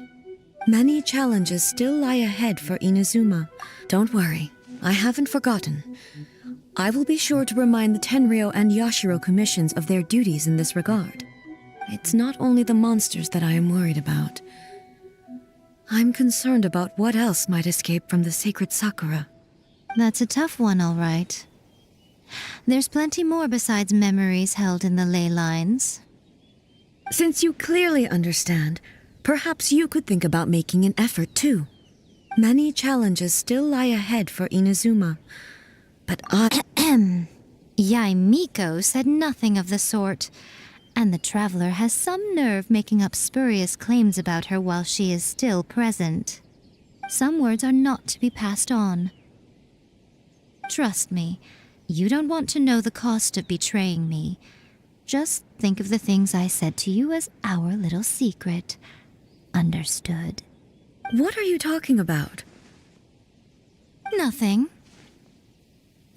Many challenges still lie ahead for Inazuma. Don't worry, I haven't forgotten. I will be sure to remind the Tenryou and Yashiro commissions of their duties in this regard. It's not only the monsters that I am worried about. I'm concerned about what else might escape from the sacred Sakura. That's a tough one, all right. There's plenty more besides memories held in the ley lines. Since you clearly understand, perhaps you could think about making an effort too. Many challenges still lie ahead for Inazuma, but Yai Miko said nothing of the sort, and the traveler has some nerve making up spurious claims about her while she is still present. Some words are not to be passed on. Trust me, you don't want to know the cost of betraying me. Just think of the things I said to you as our little secret. Understood? What are you talking about? Nothing.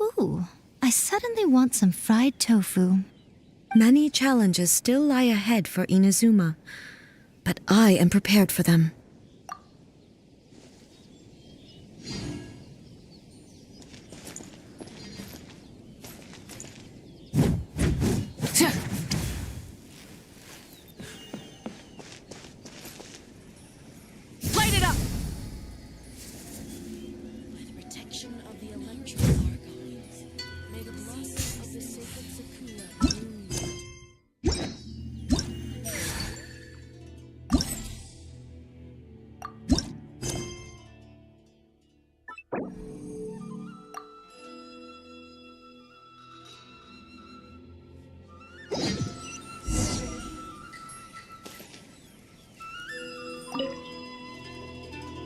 Ooh, I suddenly want some fried tofu. Many challenges still lie ahead for Inazuma, but I am prepared for them. Light it up! By the protection of the electral archives, may the blossom of the sacred Sakura bloom.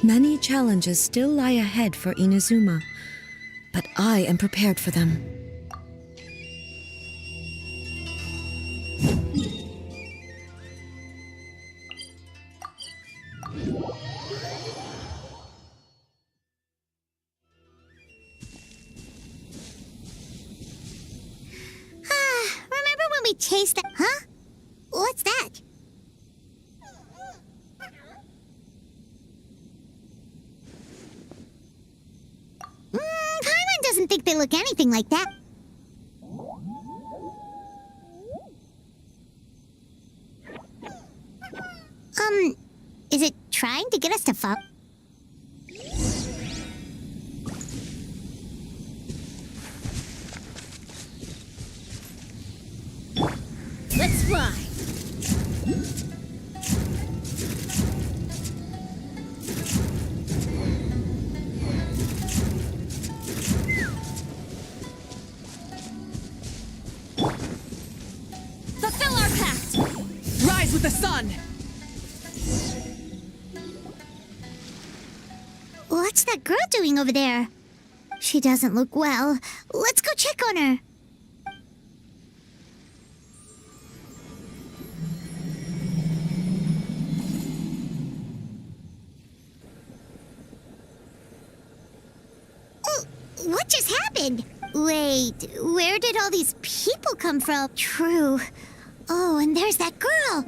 Many challenges still lie ahead for Inazuma, but I am prepared for them. Remember when we chased the... Huh? What's that? Paimon doesn't think they look anything like that. Is it trying to get us to fuck? Let's fly! Fulfill our pact! Rise with the sun! What's that girl doing over there? She doesn't look well. Let's go check on her. Oh, what just happened? Wait, where did all these people come from? True. Oh, and there's that girl.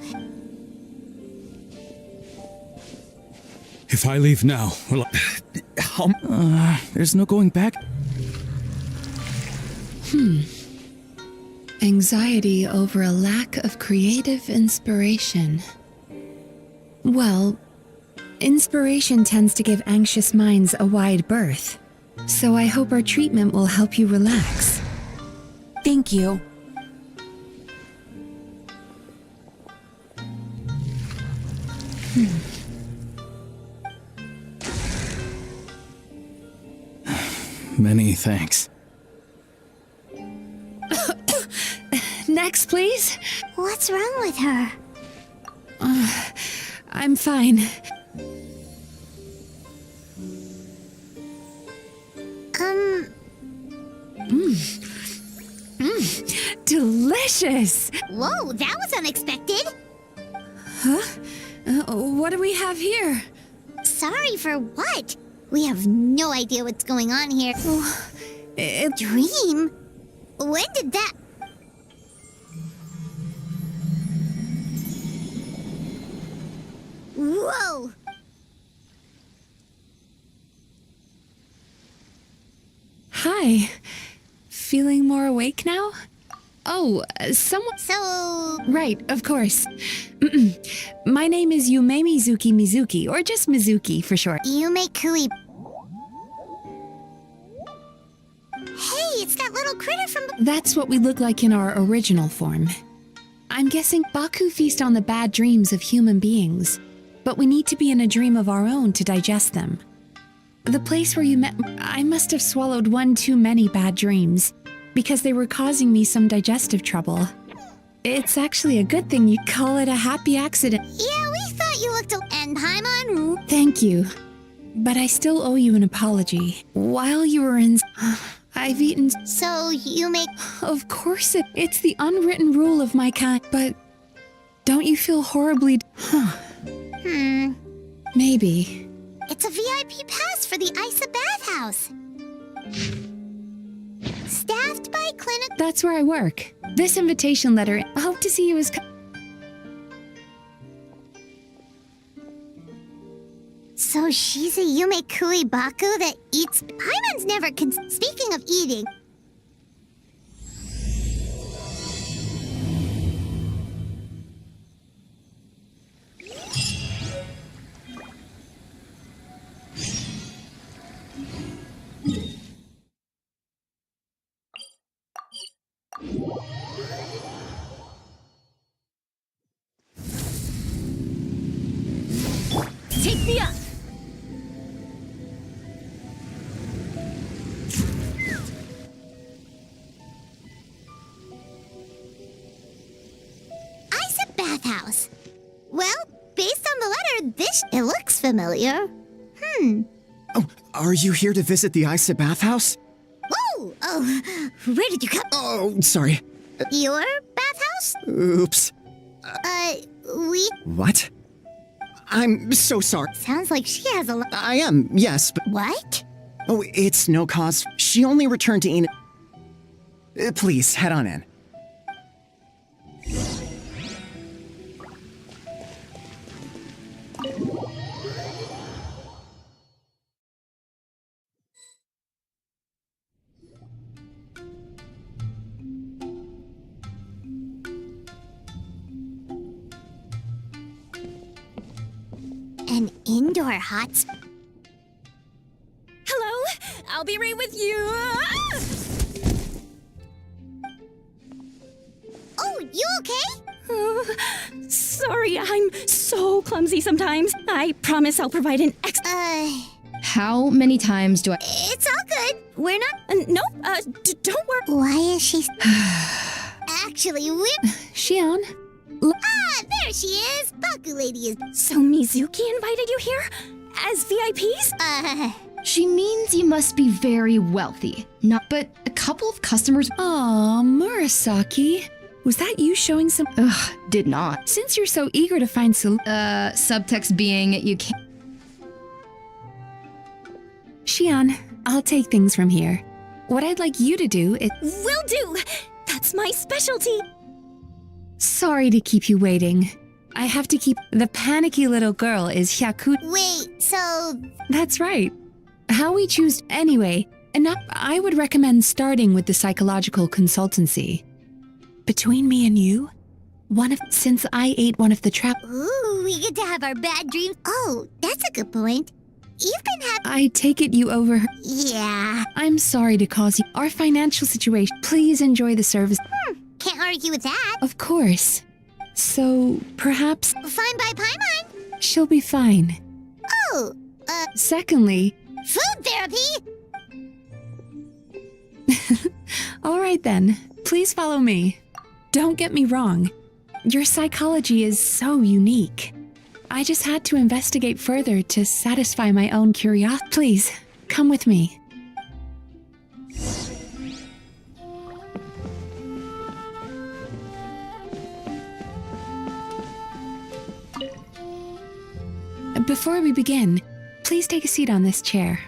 If I leave now, well, there's no going back. Anxiety over a lack of creative inspiration. Well, Inspiration tends to give anxious minds a wide berth, so I hope our treatment will help you relax. Thank you. Many thanks. Next, please. What's wrong with her? I'm fine. Delicious! Whoa, that was unexpected. What do we have here? Sorry for what? We have no idea what's going on here. Dream? When did that... Whoa! Hi. Feeling more awake now? Oh, someone... So... Right, of course. My name is Yume Mizuki, or just Mizuki for short. Yume Kui... Hey, it's that little critter from... That's what we look like in our original form. I'm guessing Baku feast on the bad dreams of human beings, but we need to be in a dream of our own to digest them. The place where you met... I must have swallowed one too many bad dreams, because they were causing me some digestive trouble. It's actually a good thing you call it a happy accident. Yeah, we thought you looked... And Paimon... Thank you. But I still owe you an apology. While you were in... I've eaten... So you make... Of course it's the unwritten rule of my kind, but... Don't you feel horribly... Maybe. It's a VIP pass for the Isa bathhouse. Staffed by clinic... That's where I work. This invitation letter, I hope to see you as... So she's a Yume Kui Baku that eats... Paimon's never Speaking of eating... Take me up! Isa bathhouse. Well, based on the letter, it looks familiar. Oh, are you here to visit the Isa bathhouse? Whoa! Oh, where did you come... Oh, sorry. Your bathhouse? Oops. We... What? I'm so sorry. Sounds like she has a lot... I am, yes, but... What? Oh, it's no cause. She only returned to Ina... Please, head on in. An indoor hot... Hello? I'll be right with you. Oh, you okay? Sorry, I'm so clumsy sometimes. I promise I'll provide an How many times do I... It's all good. We're not... No, don't worry. Why is she... Actually, we're... Shion? Ah, there she is. Baku lady is... So Mizuki invited you here? As VIPs? She means you must be very wealthy. Not, but a couple of customers... Aw, Murasaki. Was that you showing some... Ugh, did not. Since you're so eager to find Subtext being you can't... Shion, I'll take things from here. What I'd like you to do is... Will do. That's my specialty. Sorry to keep you waiting. I have to keep... The panicky little girl is Hyaku... Wait, so... That's right. How we choose... Anyway, I would recommend starting with the psychological consultancy. Between me and you, Since I ate one of the trap, Ooh, we get to have our bad dreams. Oh, that's a good point. You've been having... I take it you overheard. Yeah. I'm sorry to cause you our financial situation. Please enjoy the service. Can't argue with that. Of course. So, perhaps Fine by Paimon. she'll be fine. Oh, Secondly, food therapy? all right then, please follow me. Don't get me wrong. Your psychology is so unique. I just had to investigate further to satisfy my own curiosity. Please, come with me. Before we begin, please take a seat on this chair.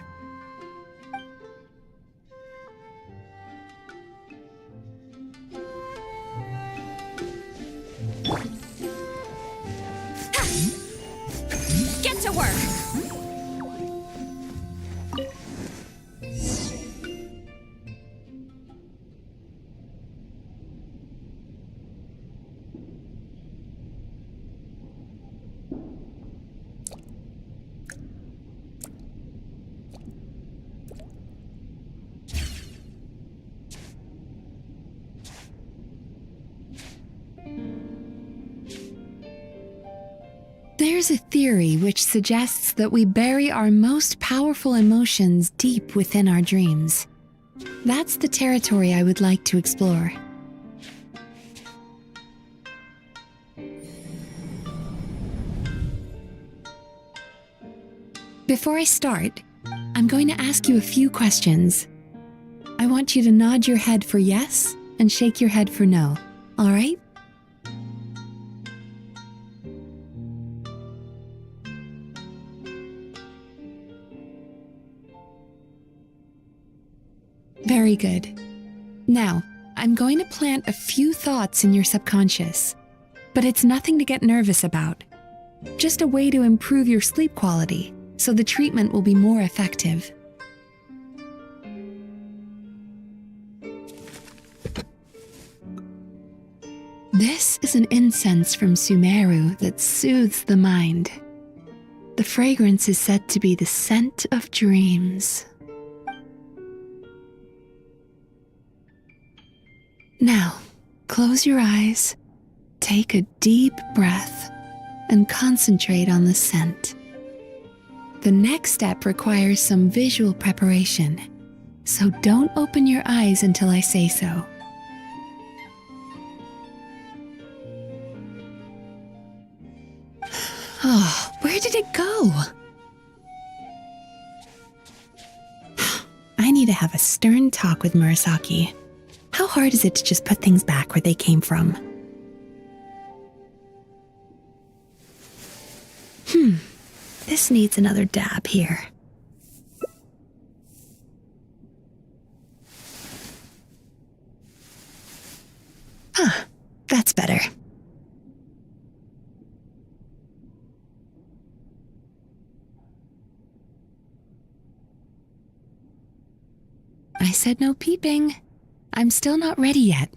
Get to work! There's a theory which suggests that we bury our most powerful emotions deep within our dreams. That's the territory I would like to explore. Before I start, I'm going to ask you a few questions. I want you to nod your head for yes and shake your head for no, all right? Very good. Now, I'm going to plant a few thoughts in your subconscious, but it's nothing to get nervous about. Just a way to improve your sleep quality, so the treatment will be more effective. This is an incense from Sumeru that soothes the mind. The fragrance is said to be the scent of dreams. Now, close your eyes, take a deep breath, and concentrate on the scent. The next step requires some visual preparation, so don't open your eyes until I say so. Oh, where did it go? I need to have a stern talk with Murasaki. How hard is it to just put things back where they came from? This needs another dab here. That's better. I said no peeping. I'm still not ready yet.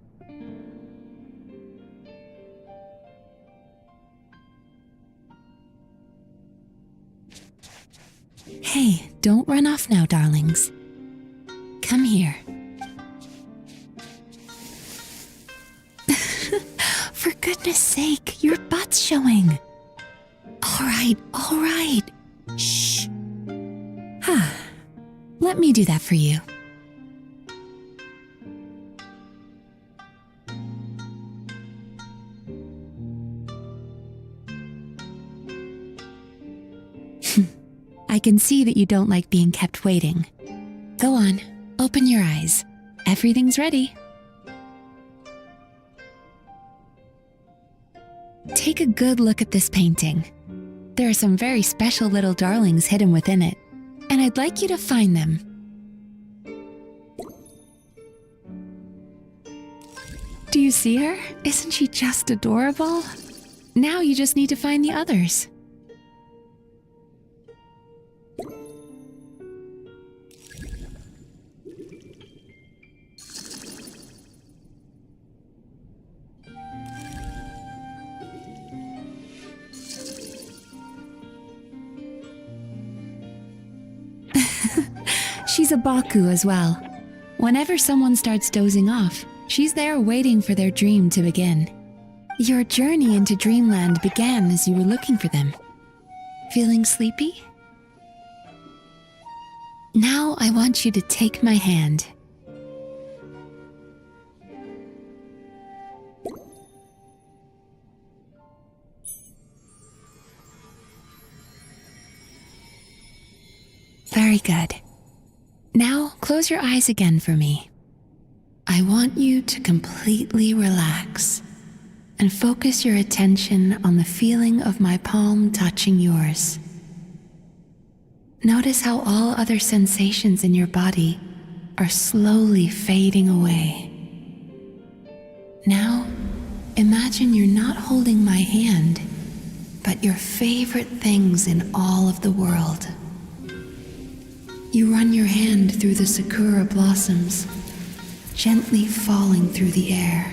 Hey, don't run off now, darlings. Come here. For goodness sake, your butt's showing. All right. Shh. Let me do that for you. I can see that you don't like being kept waiting. Go on, open your eyes. Everything's ready. Take a good look at this painting. There are some very special little darlings hidden within it, and I'd like you to find them. Do you see her? Isn't she just adorable? Now you just need to find the others. She's a Baku as well. Whenever someone starts dozing off, she's there waiting for their dream to begin. Your journey into Dreamland began as you were looking for them. Feeling sleepy? Now I want you to take my hand. Very good. Now close your eyes again for me. I want you to completely relax and focus your attention on the feeling of my palm touching yours. Notice how all other sensations in your body are slowly fading away. Now, imagine you're not holding my hand, but your favorite things in all of the world. You run your hand through the sakura blossoms, gently falling through the air.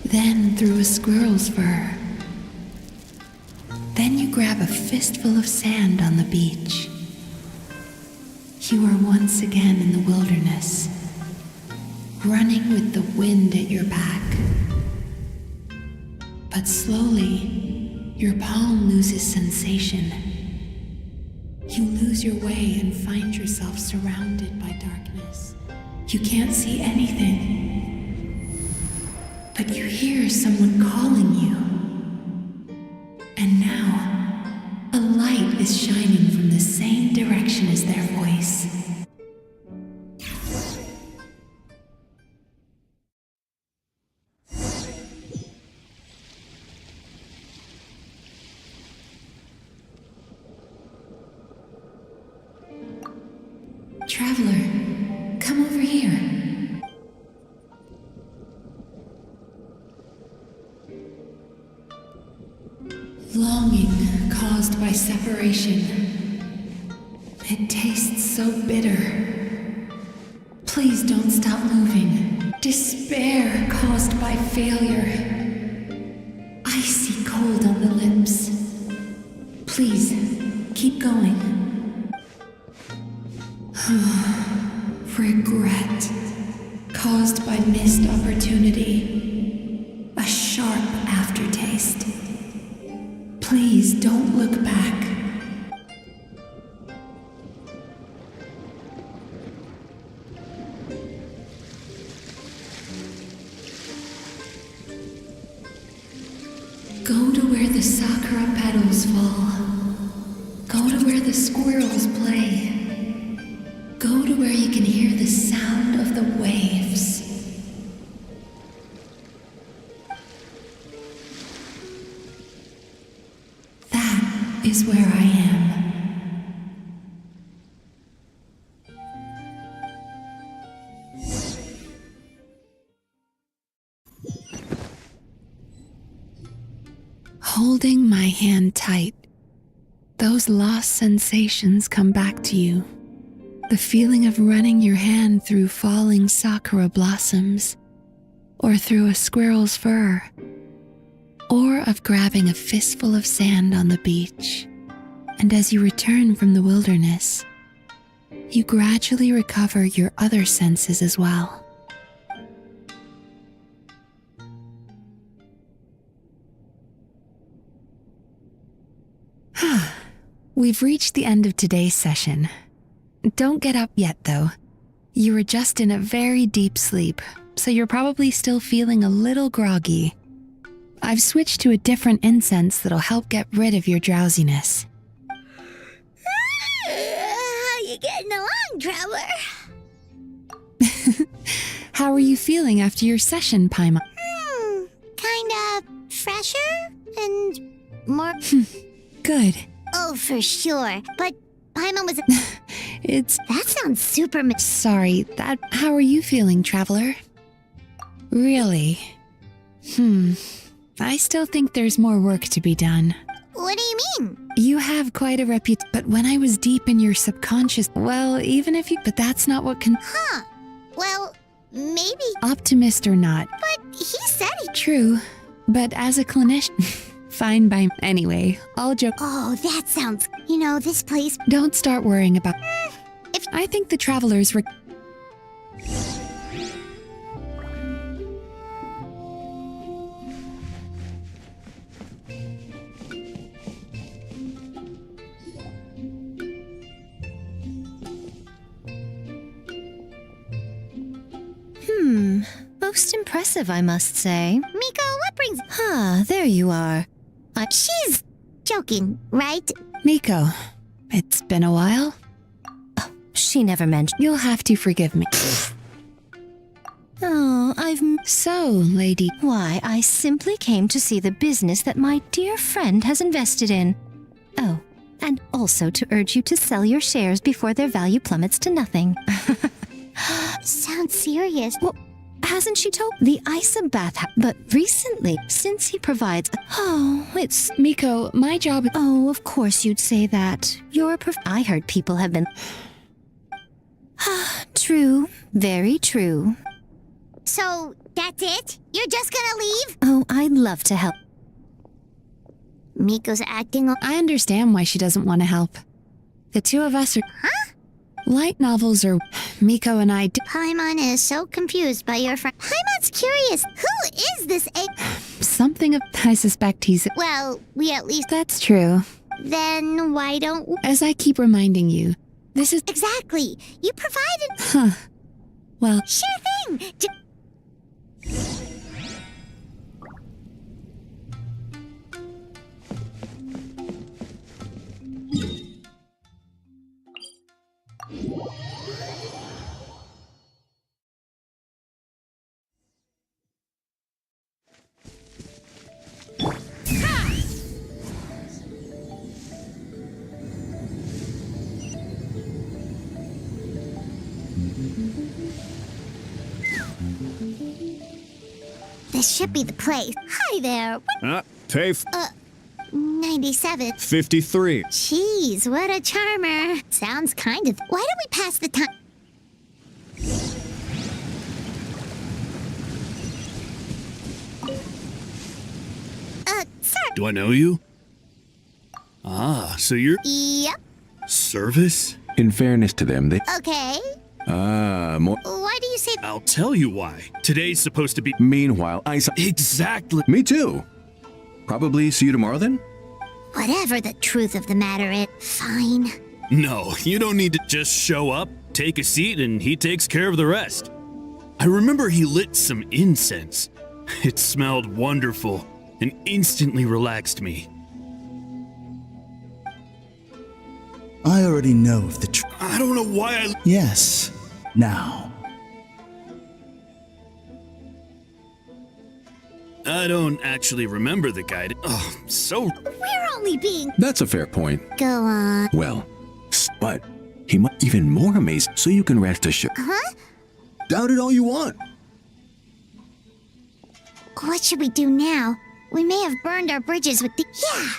Then through a squirrel's fur. Then you grab a fistful of sand on the beach. You are once again in the wilderness, running with the wind at your back. But slowly, your palm loses sensation. You lose your way and find yourself surrounded by darkness. You can't see anything, but you hear someone calling you. And now, a light is shining from the same direction as their voice. Traveler, come over here. Longing caused by separation. It tastes so bitter. Please don't stop moving. Despair caused by failure. Icy cold on the lips. Please, keep going. Regret caused by missed opportunity. A sharp aftertaste. Please don't look back. Go to where the sakura petals fall. Go to where the squirrels play. Go to where you can hear the sound of the waves. That is where I am. Holding my hand tight, those lost sensations come back to you. The feeling of running your hand through falling sakura blossoms, or through a squirrel's fur, or of grabbing a fistful of sand on the beach. And as you return from the wilderness, you gradually recover your other senses as well. We've reached the end of today's session. Don't get up yet, though. You were just in a very deep sleep, so you're probably still feeling a little groggy. I've switched to a different incense that'll help get rid of your drowsiness. How you getting along, traveler? How are you feeling after your session, Paimon? Kinda fresher and more... Good. Oh, for sure. But Paimon was... That sounds super... Sorry, how are you feeling, traveler? Really? I still think there's more work to be done. What do you mean? You have quite a reputation, but when I was deep in your subconscious, well, even if you... But that's not what can... Huh. Well, maybe... Optimist or not. But he said he... True, but as a clinician... Fine by... Anyway, all joke... Oh, that sounds... You know, this place... Don't start worrying about... If If I think the travelers were. Most impressive, I must say. Miko, what brings... Ah, there you are. She's joking, right? Miko, it's been a while. She never mentioned. You'll have to forgive me. Oh, So, lady. Why, I simply came to see the business that my dear friend has invested in. Oh, and also to urge you to sell your shares before their value plummets to nothing. Sounds serious. Well, hasn't she told the Isa bath? But recently, since he provides... Oh, it's... Miko, my job. Oh, of course you'd say that. You're a I heard people have been... True. Very true. So, that's it? You're just gonna leave? Oh, I'd love to help. Miko's acting... I understand why she doesn't want to help. The two of us are... Huh? Light novels are... Miko and I... Paimon is so confused by your friend. Paimon's curious. Who is this Something of... I suspect he's... Well, we at least... That's true. Then why don't... As I keep reminding you, this is... Exactly. You provided... Huh. Well... Sure thing. This should be the place. Hi there. TAFE 97. 53. Jeez, what a charmer. Sounds kind of... Why don't we pass the time... Sir. Do I know you? Ah, so you're Yep. service? In fairness to them, they... Okay. more... Why do you say... I'll tell you why. Today's supposed to be... Meanwhile, I saw... Exactly. Me too. Probably see you tomorrow then? Whatever the truth of the matter is, fine. No, you don't need to just show up, take a seat, and he takes care of the rest. I remember he lit some incense. It smelled wonderful and instantly relaxed me. I already know of the truth. I don't know why I... Yes. Now. I don't actually remember the guy. Oh, so... We're only being... That's a fair point. Go on. Well, but he might even more amazed, so you can rest assured. Huh? Doubt it all you want. What should we do now? We may have burned our bridges with the... Yeah!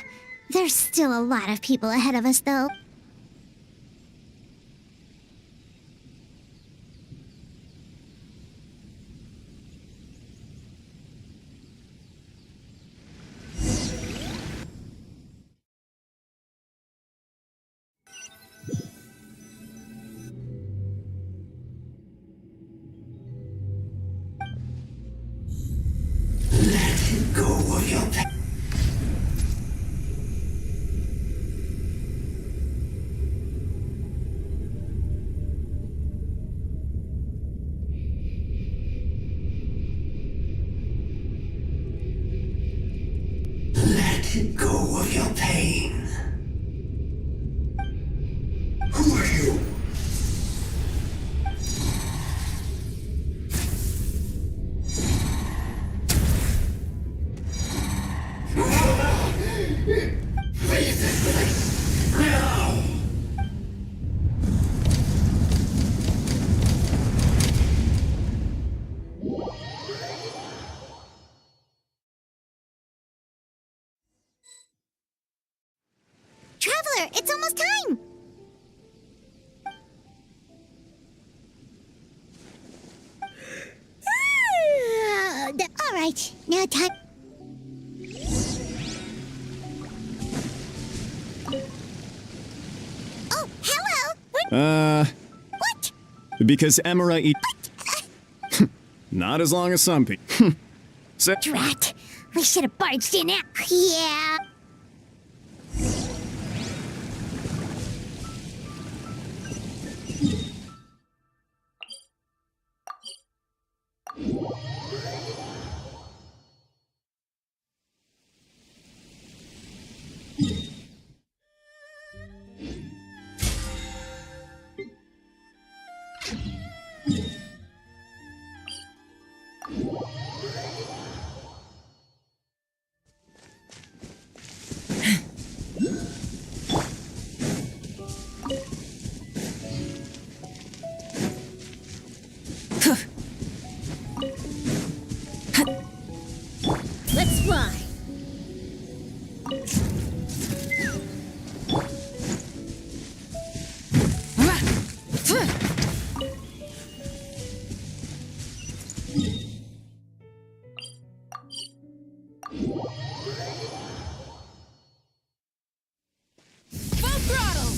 There's still a lot of people ahead of us, though. Let go of your pain. Who are you? Now! Traveler, it's almost time! All right, now time... Oh, hello! Because Emira eat. Not as long as some people. Drat! We should have barged in it. Yeah. Let's fly. Full throttle.